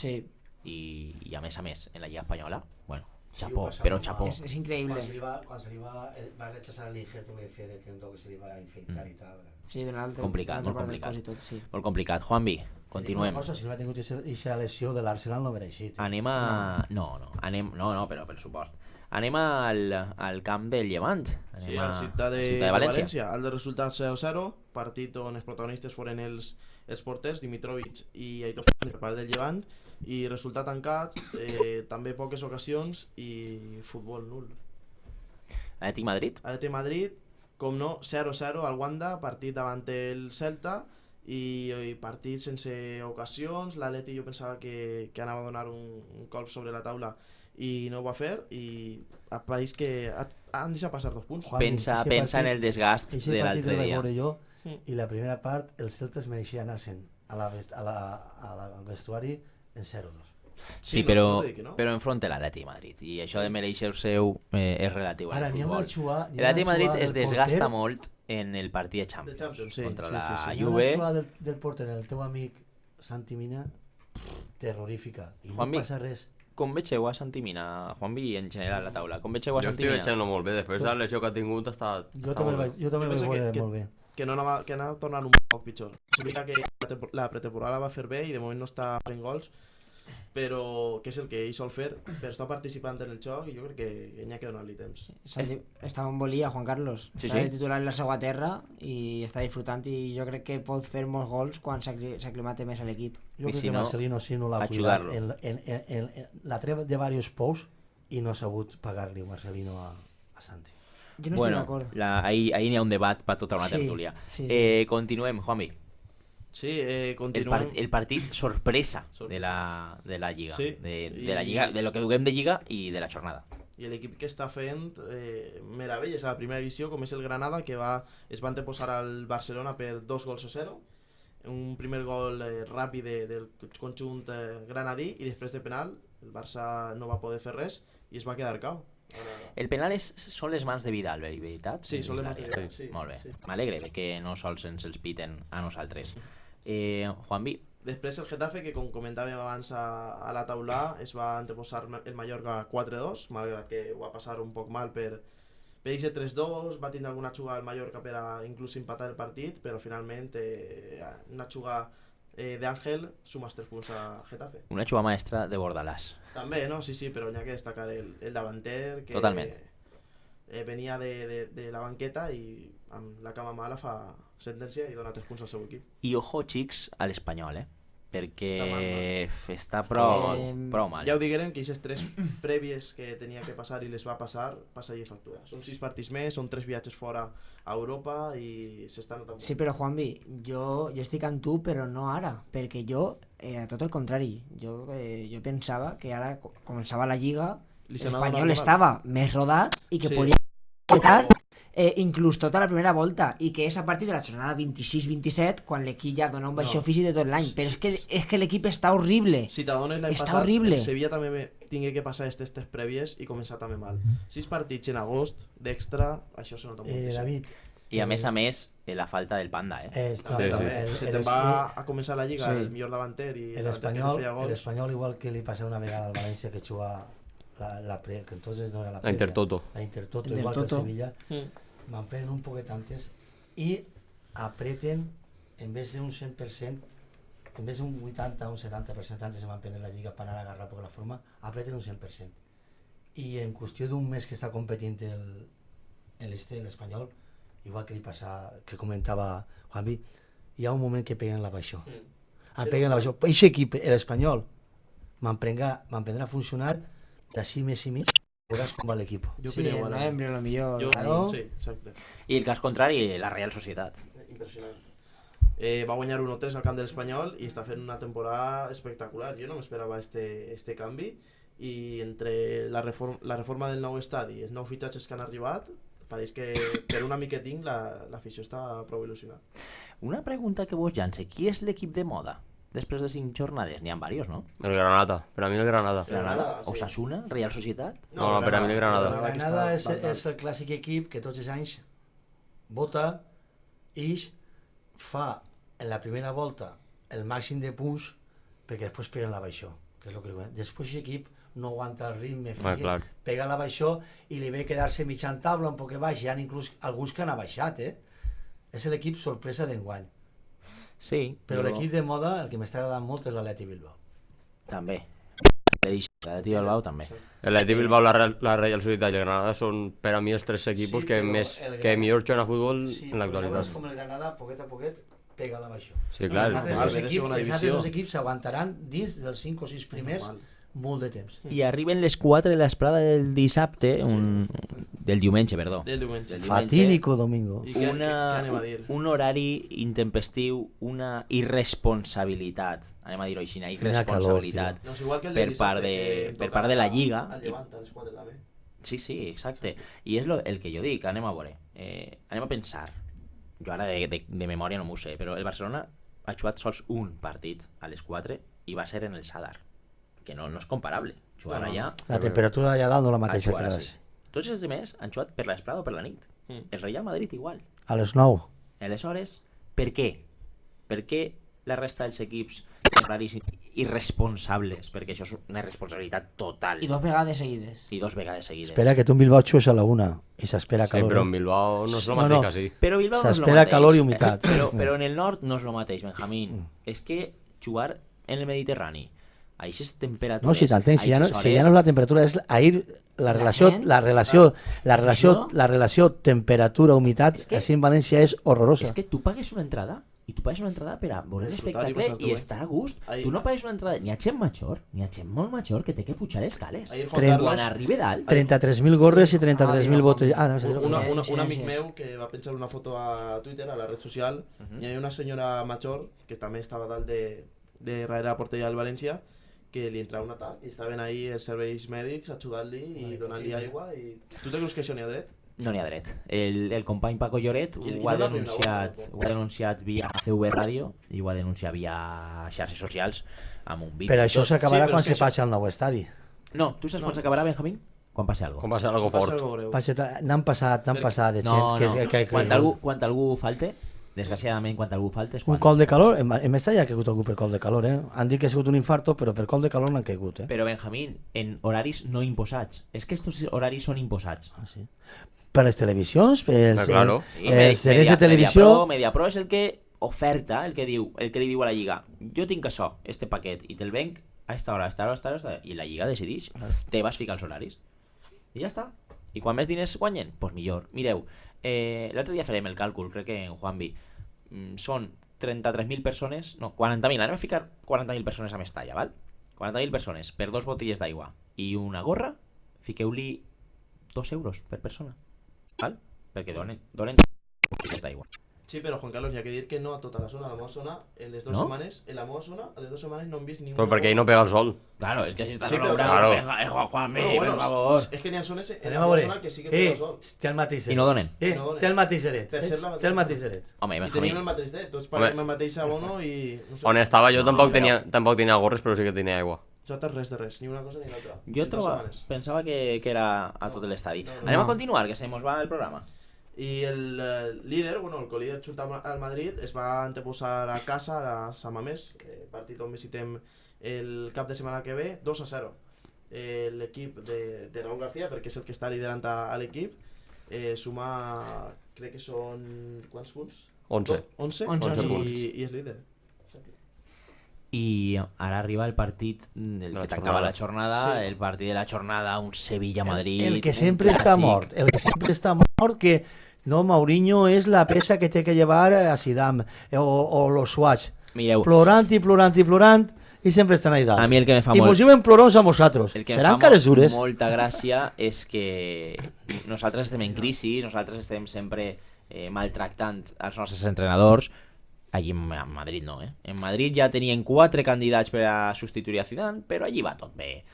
Speaker 3: i a més, en la Lliga Espanyola, bueno, chapó, però chapó.
Speaker 6: És increïble.
Speaker 7: Quan se li va rechazar el injerto que decía de tendó que se li va a infectar i tal.
Speaker 6: Sí,
Speaker 3: complicat, molt complicat. Molt complicat. Juanvi, continuem.
Speaker 7: Si no ha tingut aquesta lesió de l'Arsenal no haurà eixit.
Speaker 3: Anem a... No, però per supost. Anem al camp del Llevant.
Speaker 8: Sí, a la ciutat de València. El de resultat 0-0, partit on els protagonistes foren els porters, Dimitrovic i Aitor Fernández per part del Llevant, i resultat tancat, també poques ocasions i futbol nul.
Speaker 3: Atlètic
Speaker 8: Madrid, com no, 0-0 al Wanda, partit davant el Celta i partit sense ocasions. L'Atleti jo pensava que anava a donar un colp sobre la taula i no ho va fer, i pareix que han deixat passar 2 punts.
Speaker 3: Pensa en el desgast de l'altre dia.
Speaker 7: I la primera part el Celta es mereixia anar-se'n al vestuari en 0-2.
Speaker 3: Sí, però enfront de l'Atlètic Madrid, i això de mereixer-seu és relatiu al futbol. L'Atlètic Madrid es desgasta molt en el partit de Champions contra la Juve.
Speaker 7: La jugada del porter, el teu amic Santi Mina, terrorífica, i no passa res.
Speaker 3: Com vegeu a Santi Mina, Juanvi, en general a la taula? Com vegeu a Santi Mina?
Speaker 5: Jo estic veient-lo molt bé, després de la lesió que ha tingut està molt bé.
Speaker 7: Jo també el vaig veure molt bé.
Speaker 8: Que anava tornant un poc pitjor. S'obliga que la pretemporada va fer bé i de moment no està fent gols, però que és el que ell sol fer per estar participant en el joc, i jo crec que n'hi ha que donar-li temps.
Speaker 6: Està en volia, Juan Carlos. Està de titular en la seva terra i està disfrutant, i jo crec que pot fer molts gols quan s'aclimate més a l'equip.
Speaker 7: Jo crec que Marcelino sí no l'ha cuidat. L'ha tret de diversos pous i no ha sabut pagar-li Marcelino a Santi.
Speaker 6: Jo no estic d'acord.
Speaker 3: Ahir n'hi ha un debat per tota una tertúlia. Continuem, Juanvi.
Speaker 8: Sí, continuem.
Speaker 3: El partit sorpresa de la Lliga, de la Lliga, de lo que duguem de Lliga i de la jornada.
Speaker 8: I l'equip que està fent meravelles a la primera divisió, com és el Granada, que es va anteposar al Barcelona per 2-0. Un primer gol ràpid del conjunt granadí, i després de penal el Barça no va poder fer res i es va quedar cau.
Speaker 3: El penal són les mans de Vidal, veritat?
Speaker 8: Sí, són les mans de Vidal.
Speaker 3: Molt bé, m'alegre que no sols ens els piten a nosaltres. Juanvi,
Speaker 8: Després el Getafe, que com comentàvem abans a la taula, es va anteposar el Mallorca 4-2, malgrat que ho va passar un poc mal per aquest 3-2, va tindre alguna jugada al Mallorca per a inclús empatar el partit, però finalment una jugada d'Àngel suma 3 punts a Getafe.
Speaker 11: Una jugada maestra de Bordalàs.
Speaker 8: També, no? Sí, però n'hi ha que destacar el davanter, que
Speaker 11: Totalment.
Speaker 8: Venia de la banqueta i amb la cama mala fa sentència i dona 3 punts al seu equip.
Speaker 11: I ojo, xics, a l'Espanyol, perquè està
Speaker 6: mal.
Speaker 11: prou mal.
Speaker 8: Ja ho digueren que aquestes 3 prèvies que tenia que passar i les va passar, passa i factura. Són 6 partits més, són 3 viatges fora a Europa i s'està notant molt.
Speaker 6: Sí, però Juanvi, jo estic amb tu, però no ara, perquè jo, tot el contrari, jo pensava que ara començava la Lliga, l'Espanyol estava més rodat i que podia estar inclús tota la primera volta i que és a partir de la jornada 26-27 quan l'equip ja dona un baixó físic de tot l'any, però és que l'equip està horrible.
Speaker 8: Si t'adones l'any passat, el Sevilla també tingué que passar aquestes 3 prèvies i començar també mal. 6 partits en agost d'extra, això se nota moltíssim.
Speaker 7: David,
Speaker 11: I a més, la falta del Panda,
Speaker 8: Se te'n va a començar la Lliga el millor davanter i
Speaker 7: l'Espanyol, igual que li passa una vegada al València que juga la pre, que entonces no era la
Speaker 5: La Intertoto.
Speaker 7: La Intertoto, igual que el Sevilla, m'emprenen un poquet antes i apreten, en vez d'un 100%, en vez d'un 80 o un 70% antes se m'emprenen la Lliga per anar a agarrar per la forma, apreten un 100%. I en qüestió d'un mes que està competint l'Espanyol, igual que li passa, que comentava Juanvi, hi ha un moment que peguen la baixó. Peguen la baixó. Aquest equip, l'Espanyol, m'emprendrà a funcionar d'ací mes i mig, veuràs com va l'equip.
Speaker 6: Sí, en novembre, lo millor.
Speaker 8: Sí, exacte.
Speaker 11: I el cas contrari, la Real Societat.
Speaker 8: Impressionant. Va guanyar 1-3 al camp de l'Espanyol i està fent una temporada espectacular. Jo no m'esperava este canvi i entre la reforma del nou estadi i els nous fitxatges que han arribat, pareix que per una mica tinc l'afició està prou il·lusionada.
Speaker 11: Una pregunta que vos llance, qui és l'equip de moda? Després de 5 jornades, n'hi ha diversos, no?
Speaker 5: El Granada, per a mi el Granada.
Speaker 11: Granada? Osasuna? Real Societat?
Speaker 5: No, per a mi el Granada.
Speaker 7: El Granada és el clàssic equip que tots els anys vota i fa en la primera volta el màxim de punts perquè després peguen la baixó, que és el que li... Després l'equip no aguanta el ritme físic, pega la baixó i li ve quedar-se mitjan taula un poc baix, hi ha inclús alguns que han baixat, És l'equip sorpresa d'enguany.
Speaker 11: Sí.
Speaker 7: Però l'equip de moda, el que m'està agradant molt és l'Atleti Bilbao.
Speaker 11: També. L'Atleti Bilbao també.
Speaker 5: L'Atleti Bilbao, la Real Societat i el Granada són per a mi els 3 equipos que millor juguen a futbol en l'actualitat.
Speaker 7: Sí, però com el Granada, poquet a poquet, pega la baixó.
Speaker 5: Sí, clar.
Speaker 7: Els altres dos equips s'aguantaran dins dels 5 o 6 primers molt de temps.
Speaker 11: I arriben les 4 de l'esprada del dissabte, del diumenge, perdó.
Speaker 8: Del diumenge.
Speaker 7: Fatídico domingo.
Speaker 11: Un horari intempestiu, una irresponsabilitat, anem a dir-ho així, una irresponsabilitat per part de la Lliga. Sí, exacte. I és el que jo dic, anem a veure, anem a pensar, jo ara de memòria no m'ho sé, però el Barcelona ha jugat sols un partit a les 4 i va ser en el Sadar, que no és comparable. Jugar allà...
Speaker 7: La temperatura d'allà dalt no la mateixa que la
Speaker 11: Tots els demés han jugat per l'esprada o per la nit. El Real Madrid igual.
Speaker 7: A les 9.
Speaker 11: Aleshores, per què? Per què la resta dels equips raríssims, irresponsables? Perquè això és una irresponsabilitat total.
Speaker 6: I 2 vegades seguides.
Speaker 7: Espera que tu en Bilbao xues a la 1 i s'espera calor.
Speaker 5: Sí, però en Bilbao no és el mateix que sí.
Speaker 11: Però Bilbao no és el mateix.
Speaker 7: S'espera calor i humitat.
Speaker 11: Però en el nord no és el mateix, Benjamín. És que jugar en el Mediterrani a aquestes temperatures...
Speaker 7: No, si t'entens, si ja no és la temperatura, és ahir la relació temperatura-humitat així en València és horrorosa.
Speaker 11: És que tu pagues una entrada i tu pagues una entrada per a veure l'espectacle i estar a gust. Tu no pagues una entrada, n'hi ha gent major, n'hi ha gent molt major que té que pujar escales. Quan arriba dalt...
Speaker 7: 33.000 gorres i 33.000 botes...
Speaker 8: Un amic meu que va penjar una foto a Twitter, a la red social, hi havia una senyora major que també estava dalt de darrere la portella del València, que li entrava un atac i estaven ahí els serveis mèdics ajudant-li i donant-li aigua i... Tu te creus que això n'hi ha dret?
Speaker 11: No n'hi ha dret. El company Paco Lloret ho ha denunciat via CV Ràdio i ho ha denunciat via xarxes socials amb un vídeo.
Speaker 7: Però això s'acabarà quan se faci al nou estadi.
Speaker 11: No, tu saps quan s'acabarà, Benjamín? Quan passi algo.
Speaker 5: Quan passi algo fort.
Speaker 7: N'han passat de gent...
Speaker 11: Quan algú falte,
Speaker 3: Desgraciadament, quan algú falta és
Speaker 7: Un
Speaker 3: quan...
Speaker 7: col de calor, en Mestalla ha caigut algú per col de calor, Han dit que ha sigut un infarto, però per col de calor no han caigut,
Speaker 3: Però, Benjamín, en horaris no imposats. És que estos horaris són imposats.
Speaker 7: Ah, sí. Per les televisions, per
Speaker 5: claro.
Speaker 7: sèries de televisió...
Speaker 3: Mediapro és el que oferta, el que li diu a la Lliga, jo tinc això, este paquet, i te'l venc a esta hora, i la Lliga decideix. Te vas ficar els horaris. I ja està. I quan més diners guanyen, doncs millor. Mireu, l'altre dia farem el càlcul, crec que en Juanvi, són 33.000 persones, no, 40.000, anem a ficar 40.000 persones a Mestalla, val? 40.000 persones per 2 botelles d'aigua i una gorra, fiqueu-li 2 euros per persona, val? Perquè donen botelles d'aigua.
Speaker 8: Sí, però Juan Carlos, hi ha que dir que no a tota la zona. A la meva zona, en les 2
Speaker 3: ¿No?
Speaker 8: setmanes, en la meva zona, a les 2 setmanes no hem vist ninguna...
Speaker 5: Però perquè ahí no pega el sol.
Speaker 3: Claro, es que si estás
Speaker 8: Sí, pero
Speaker 3: logrado,
Speaker 5: claro.
Speaker 3: Juanmi,
Speaker 8: bueno,
Speaker 3: por favor.
Speaker 8: és que n'hi ha zones en
Speaker 7: Anem
Speaker 8: la
Speaker 7: a
Speaker 8: meva
Speaker 7: veure.
Speaker 8: zona que sí que pega el sol.
Speaker 7: Té el mateix
Speaker 3: I no donen.
Speaker 8: No donen.
Speaker 7: Té el mateix dret.
Speaker 8: Per ser la
Speaker 7: Té el mateix dret.
Speaker 3: Home,
Speaker 8: I
Speaker 3: Benjamín.
Speaker 8: tenim el mateix dret, tots paguem el mateix abono i... No sé,
Speaker 5: On estava jo
Speaker 3: No,
Speaker 5: tampoc
Speaker 3: però-
Speaker 5: tenia gorres, però sí que tenia aigua.
Speaker 8: nosaltres res de res, ni una cosa ni l'altra.
Speaker 3: Jo
Speaker 8: En 2
Speaker 3: troba,
Speaker 8: setmanes.
Speaker 3: pensava que era a tot l'estadi.
Speaker 8: No.
Speaker 3: Anem a continuar, que se mos va el programa.
Speaker 8: I el líder, bueno, el colíder junt al Madrid es va anteposar a casa a Sant Mamés, partit on visitem el cap de setmana que ve, 2-0. L'equip de Raúl García, perquè és el que està liderant a l'equip, suma, crec que són... Quants punts?
Speaker 5: 11.
Speaker 8: 11
Speaker 5: punts.
Speaker 8: i és líder.
Speaker 3: I ara arriba el partit que tancava la jornada,
Speaker 8: Sí.
Speaker 3: el partit de la jornada, un Sevilla-Madrid...
Speaker 7: El que
Speaker 3: un
Speaker 7: sempre està
Speaker 3: clàssic.
Speaker 7: mort. El que sempre està mort, que no, Mourinho és la peça que té que llevar a Zidane o los Swatch.
Speaker 3: Mireu,
Speaker 7: Plorant i plorant i plorant i sempre estan allà dalt.
Speaker 3: a mi el que me fa
Speaker 7: I
Speaker 3: molt...
Speaker 7: mos diuen plorons a nosaltres.
Speaker 3: El que em
Speaker 7: Seran
Speaker 3: fa
Speaker 7: cares dures.
Speaker 3: molta gràcia és que nosaltres estem en crisi, nosaltres estem sempre maltractant els nostres entrenadors. Allí en Madrid no, En Madrid ja tenien 4 candidats per a substituir a Zidane, però allí va tot bé.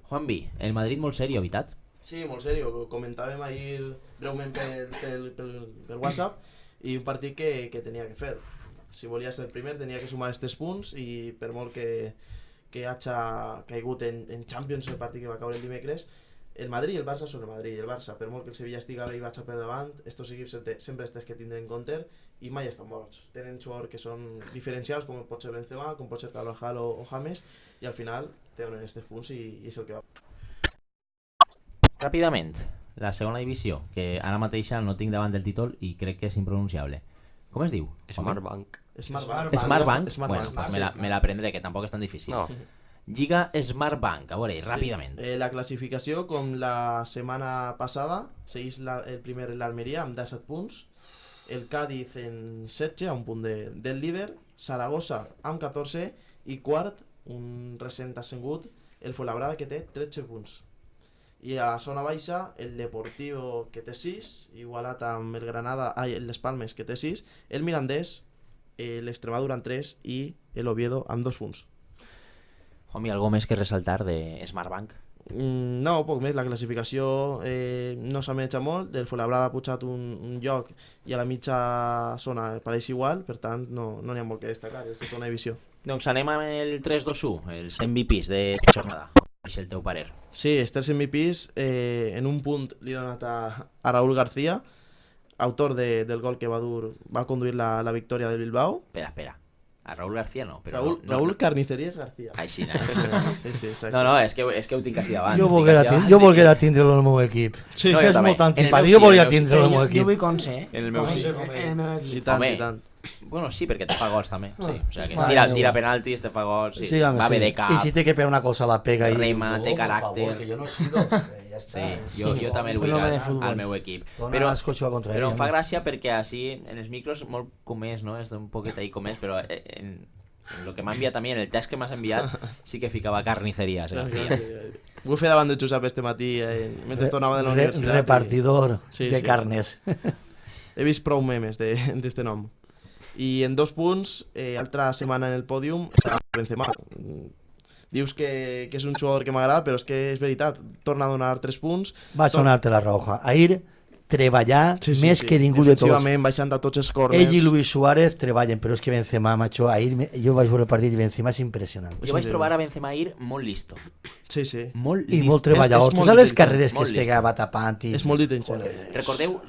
Speaker 3: Juanvi, el Madrid molt serio, veritat?
Speaker 8: Sí, molt serio. Comentàvem ahir breument per WhatsApp i un partit que tenia que fer. Si volia ser el primer tenia que sumar aquests punts i per molt que hagi caigut en Champions el partit que va caure el dimecres, el Madrid i el Barça són el Madrid i el Barça, per molt que el Sevilla estiga i vaig per davant, estos equips sempre estes que tindrem en compte i mai estan morts. Tenen jugadors que són diferencials, com pot ser Benzema, com pot ser Carvajal o James, i al final te donen aquests punts i és el que va.
Speaker 3: Ràpidament, la segona divisió, que ara mateixa no tinc davant del títol i crec que és impronunciable. Com es diu?
Speaker 5: Smartbank.
Speaker 3: Smartbank? Bueno, pues me la prendré, que tampoc és tan difícil.
Speaker 5: No.
Speaker 3: Lliga Smartbank, a veure, ràpidament.
Speaker 8: La classificació, com la setmana passada, segueix el primer l'Almeria amb 17 punts, el Cádiz en 16, a un punt del líder, Saragossa amb 14 i quart, un recent ascengut, el Fuenlabrada, que té 13 punts. I a la zona baixa, el Deportivo, que té 6, igualat amb el Granada, les Palmes, que té 6, el Mirandés, l'Extremadura amb 3 i l'Oviedo amb 2 punts.
Speaker 3: Juanmi, algo més que ressaltar de Smartbank?
Speaker 8: No, poc més. La classificació no s'ha menjat molt. El Fuenlabrada ha pujat un lloc i a la mitja zona pareix igual, per tant no n'hi ha molt que destacar. És una divisió.
Speaker 3: Doncs anem amb el 3-2-1, els MVPs de jornada. És el teu parer.
Speaker 8: Sí, els 3 MVPs en un punt li he donat a Raúl García, autor del gol que va conduir la victòria del Bilbao.
Speaker 3: Espera. A Raúl García no, però...
Speaker 8: Raúl Carnicerías García.
Speaker 3: Així,
Speaker 8: sí, exacte.
Speaker 3: No, és que ho tinc així davant.
Speaker 7: Jo volguera tindre-lo en el meu equip.
Speaker 8: Sí,
Speaker 3: no,
Speaker 7: és molt antipàtic, jo volia tindre-lo en el meu
Speaker 6: Jo
Speaker 7: equip.
Speaker 6: vull Conce,
Speaker 3: En el meu sí.
Speaker 6: En el meu equip.
Speaker 8: I tant,
Speaker 3: Home.
Speaker 8: i tant.
Speaker 3: Bueno, sí, perquè te fa gols també. Sí, o sigui que
Speaker 7: Bueno,
Speaker 3: tira penaltis, te fa gols, sí.
Speaker 7: home,
Speaker 3: Va bé de cap.
Speaker 7: I si té que pegar una cosa la pega i...
Speaker 3: Rema, té
Speaker 7: por
Speaker 3: caràcter.
Speaker 7: favor, que jo no he sido... Ja està.
Speaker 3: Sí, jo també el vull
Speaker 6: Un home de
Speaker 3: al
Speaker 6: futbol.
Speaker 3: meu equip.
Speaker 7: Dona asco jugar contra
Speaker 3: però
Speaker 7: ell,
Speaker 3: em fa
Speaker 7: home.
Speaker 3: gràcia perquè així en els micros molt comès, no? És un poquet ahí comès, però en el que m'ha enviat a mi, en el text que m'has enviat, sí que ficava carnicerías.
Speaker 8: Ho he fet davant de Josep este matí, mentre tornava de la universitat.
Speaker 7: Repartidor
Speaker 8: Sí,
Speaker 7: de
Speaker 8: sí.
Speaker 7: carnes.
Speaker 8: He vist prou memes d'este nom. I en 2 punts, altra setmana en el pòdium, Benzema. Dius que és un jugador que m'agrada, però és que és veritat, torna a donar 3 punts.
Speaker 7: Va sonar-te la roja. Ahir treballar més que ningú de tots.
Speaker 8: Defensivament, baixant a tots els corners.
Speaker 7: Ell i Luis Suárez treballen, però és que Benzema, macho, ahir jo vaig veure el partit i Benzema és impressionant.
Speaker 3: Jo vaig trobar a Benzema ahir molt listo.
Speaker 8: Sí, sí.
Speaker 3: Molt
Speaker 7: I
Speaker 3: listo.
Speaker 7: molt treballador.
Speaker 8: És
Speaker 7: Tu
Speaker 8: molt
Speaker 7: saps les
Speaker 8: intel·ligent,
Speaker 7: carreres que
Speaker 3: molt
Speaker 7: es pegava tapant i...
Speaker 8: És molt intel·ligent.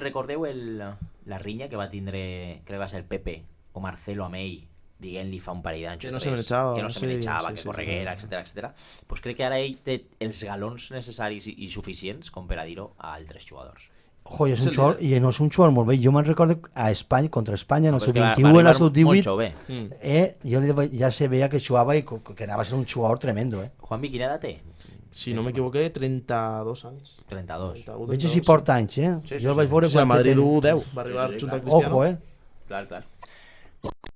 Speaker 3: Recordeu el
Speaker 11: la rinya que va tindre, crec que va ser el Pepe o Marcelo amb ell, diguent-li fa un parell d'anys
Speaker 8: que no se menjava,
Speaker 11: que correguera, etcètera. Pues crec que ara ell té els galons necessaris i suficients com per a dir-ho a altres jugadors.
Speaker 7: Ojo, és un jugador, i no és un jugador molt bé. Jo me'n recordo a Espanya, contra Espanya, en el sub-21 en el sub-18, jo ja se veia que jugava i que anava a ser un jugador tremendo.
Speaker 11: Juanmi, quina edat té?
Speaker 8: Si no m'equivoqué, 32 anys.
Speaker 11: 32.
Speaker 7: Veig si porta anys, jo el vaig veure...
Speaker 8: Sí, a Madrid 10, va arribar junt a Cristiano.
Speaker 7: Ojo,
Speaker 11: Clar.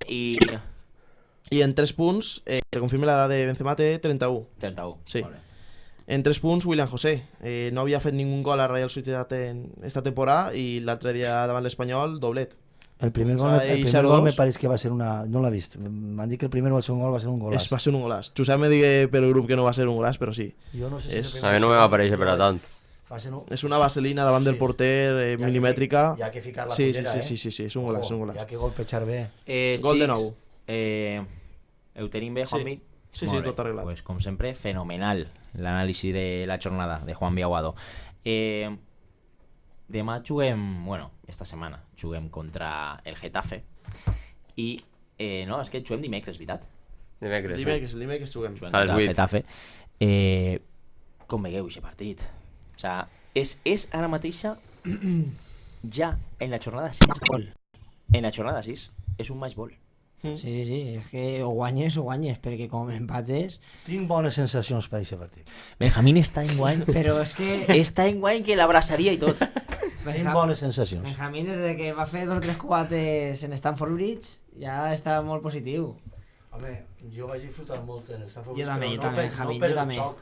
Speaker 8: I en 3 punts, que confirmi l'edat de Benzema, té 31.
Speaker 11: 31,
Speaker 8: sí.
Speaker 11: Molt bé.
Speaker 8: En 3 punts, William José. No havia fet ningú gol a Real Sociedad en esta temporada i l'altre dia davant l'Espanyol, doblet.
Speaker 7: El primer gol me pareix que va ser una... No l'ha vist. M'han dit que el primer o el segon gol va ser un golàs.
Speaker 8: Va ser un golàs. Josep me digué per el grup que no va ser un golàs, però sí.
Speaker 7: Jo no sé si
Speaker 5: a mi no me va aparèixer per a tant.
Speaker 8: És una vaselina davant del porter milimètrica.
Speaker 7: Hi ha que ficar la primera,
Speaker 8: Sí, és un golàs,
Speaker 7: Hi ha que golpejar bé.
Speaker 8: Gol de nou.
Speaker 11: Ho tenim bé, Juanmi?
Speaker 8: Sí, tot arreglat.
Speaker 11: Pues, com sempre, fenomenal l'anàlisi de la jornada de Juanmi Aguado. Demà juguem, esta setmana juguem contra el Getafe i no, és que juguem dimecres, veritat?
Speaker 8: Dimecres juguem.
Speaker 11: Contra el Getafe. Com veieu aquest partit? O sigui, és ara mateixa ja en la jornada 6 gol. En la jornada 6 és un match ball.
Speaker 6: Sí, és que o guanyes, perquè com empates...
Speaker 7: Tinc bones sensacions per aquest partit.
Speaker 11: Benjamín està en guany,
Speaker 6: però és que...
Speaker 11: Està en guany que l'abraçaria i tot.
Speaker 7: Tinc bones sensacions.
Speaker 6: Benjamín, des que va fer 2 o 3 cubates en Stamford Bridge, ja està molt positiu.
Speaker 7: Home, jo vaig disfrutar molt en Stamford Bridge,
Speaker 6: jo també, Benjamín,
Speaker 7: no per el xoc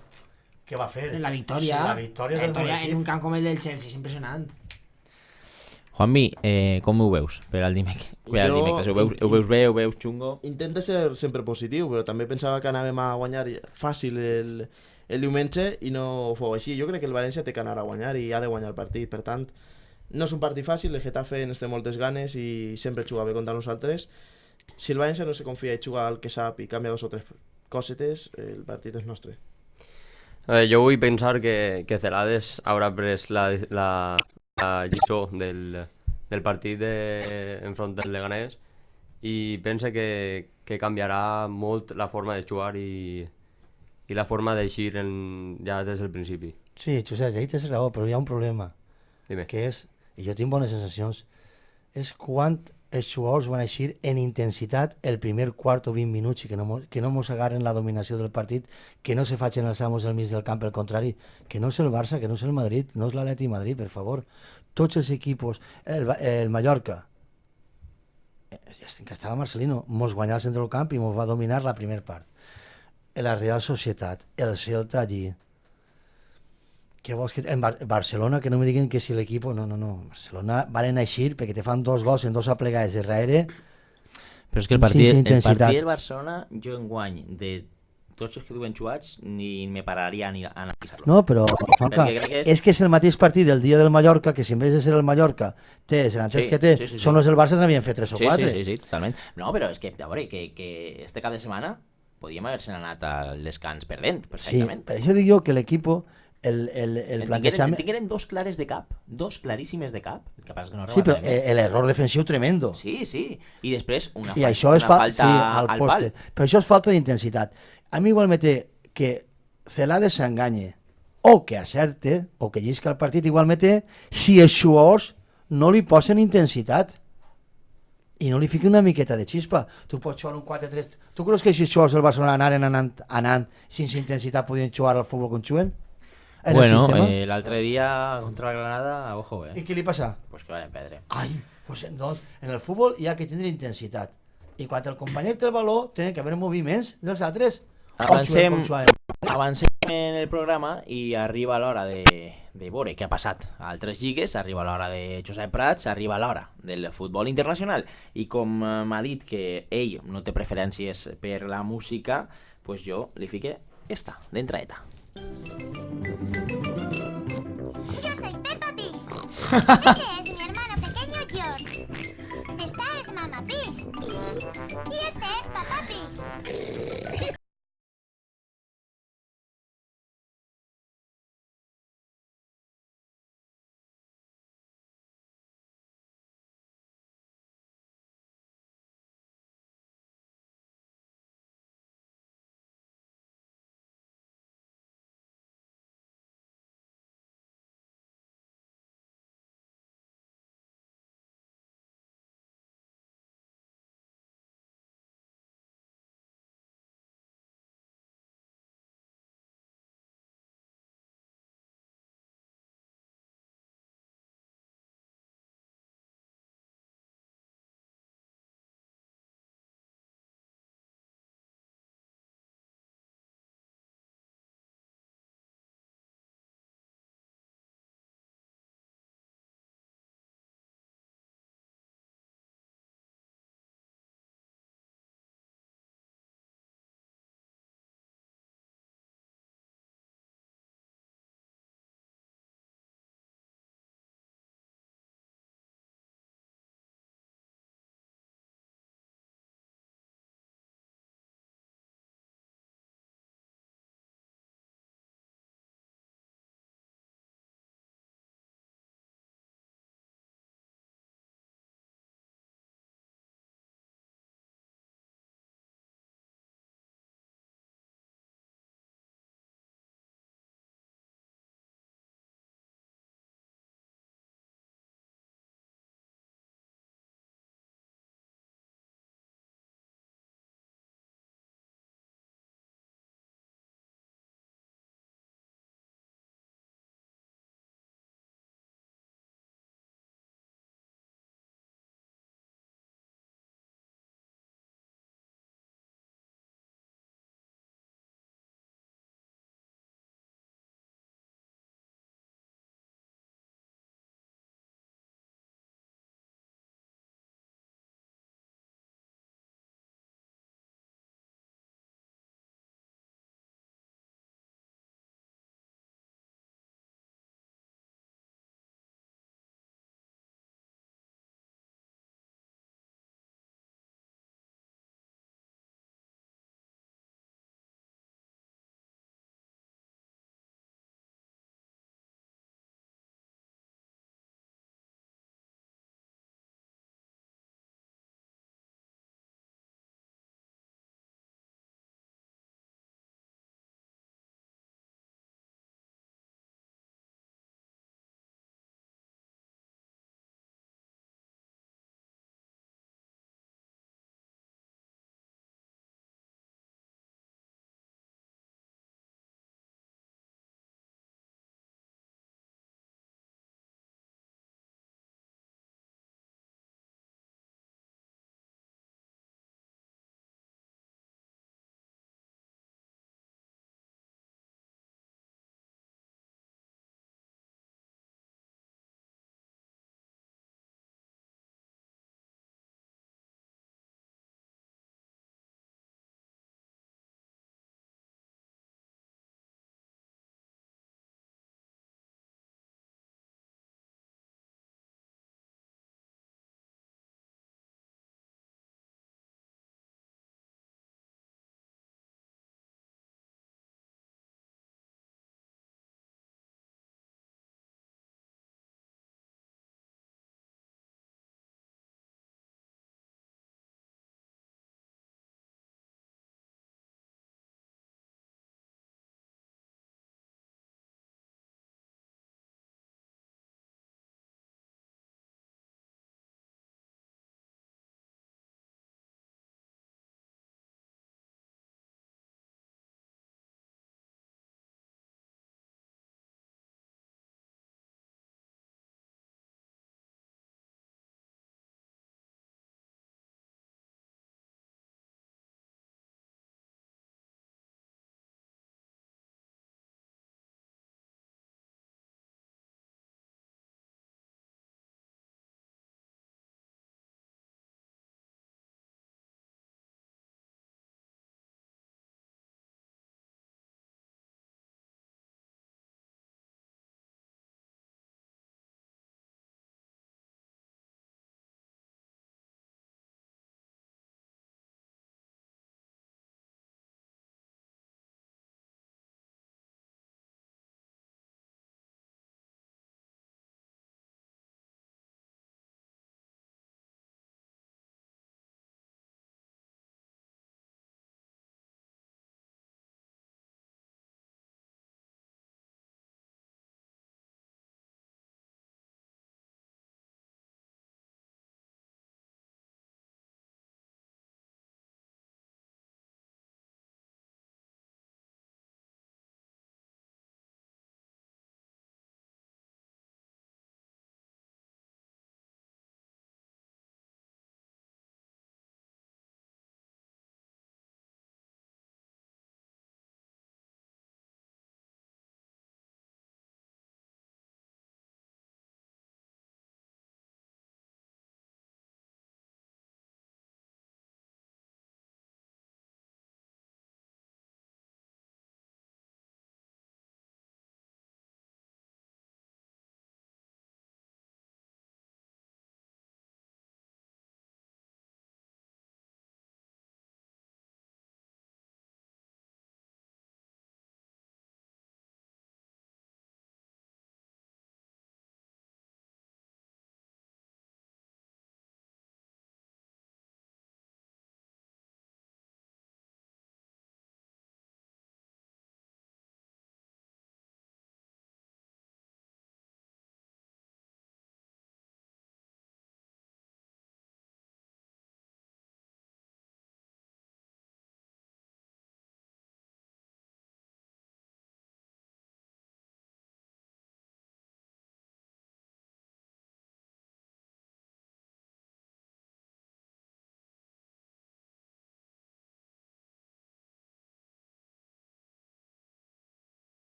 Speaker 7: que va fer.
Speaker 6: La victòria,
Speaker 7: sí, la victòria del bon equip.
Speaker 6: En un camp com el del Chelsea, és impressionant.
Speaker 11: Juanmi, com ho veus per al dimecres? Ho veus bé, ho veus xungo?
Speaker 8: Intenta ser sempre positiu, però també pensava que anàvem a guanyar fàcil el diumenge i no fou així. Jo crec que el València té que anar a guanyar i ha de guanyar el partit. Per tant, no és un partit fàcil, el Getafe ens té moltes ganes i sempre juga bé contra nosaltres. Si el València no se confia i juga al que sap i canvia 2 o 3 cosetes, el partit és nostre.
Speaker 5: Jo vull pensar que Celades haurà pres la lliçó del partit enfront del Leganés i pensa que canviarà molt la forma de jugar i la forma d'eixir ja des del principi.
Speaker 7: Sí, Josep, ahí tens raó, però hi ha un problema.
Speaker 5: Dime.
Speaker 7: Que és, i jo tinc bones sensacions, és quan els jugadors van eixir en intensitat el primer quart o 20 minuts i que no mos agarren la dominació del partit, que no se facin els amos al mig del camp, al contrari, que no és el Barça, que no és el Madrid, no és l'Atleti Madrid, per favor. Tots els equipos, el Mallorca, que estava Marcelino, mos guanyà al centre del camp i mos va dominar la primera part. La Real Societat, el Celta allí. Què vols que... En Barcelona, que no me diguin que si l'equip... No. Barcelona valen eixir perquè te fan 2 gols en 2 aplegades darrere.
Speaker 11: Però és que el partit del Barcelona, jo enguany, de tots els que duen jugats, ni me pararia ni a analitzar-lo.
Speaker 7: No, però, Juanca, és que és el mateix partit del dia del Mallorca, que si en vez de ser el Mallorca té els delanters que té, són els del Barça, n'havien fet 3 o 4.
Speaker 11: Sí, totalment. No, però és que, a veure, que este cap de setmana podíem haver-se anat al descans perdent, perfectament.
Speaker 7: Sí, per això dic jo que l'equip... El plantejament...
Speaker 11: Tingueren 2 clares de cap, 2 claríssimes de cap. El que passa que no
Speaker 7: sí, però l'error defensiu tremendo.
Speaker 11: Sí, i després una
Speaker 7: falta al poste. Però això és falta d'intensitat. A mi igual me té que Celades s'enganye o que acerte o que llisca el partit, igual me té si els jugadors no li posen intensitat i no li fiqui una miqueta de xispa. Tu pots jugar un 4-3. Tu creus que si els jugadors del Barcelona anant sense intensitat podien jugar al futbol com juguen?
Speaker 11: Bueno, l'altre dia contra la Granada, ojo,
Speaker 7: I què li passa?
Speaker 11: Pues que valen pedre.
Speaker 7: Ai, pues doncs, en el futbol hi ha que tindre intensitat. I quan el company té el valor, tenen que haver moviments dels altres.
Speaker 11: Avancem en el programa i arriba l'hora de veure què ha passat a altres lligues, arriba l'hora de Josep Prats, arriba l'hora del futbol internacional. I com m'ha dit que ell no té preferències per la música, pues jo li fique esta, d'entraeta.
Speaker 12: Yo soy Peppa Pig. Este es mi hermano pequeño George. Esta es Mamma Pig. Y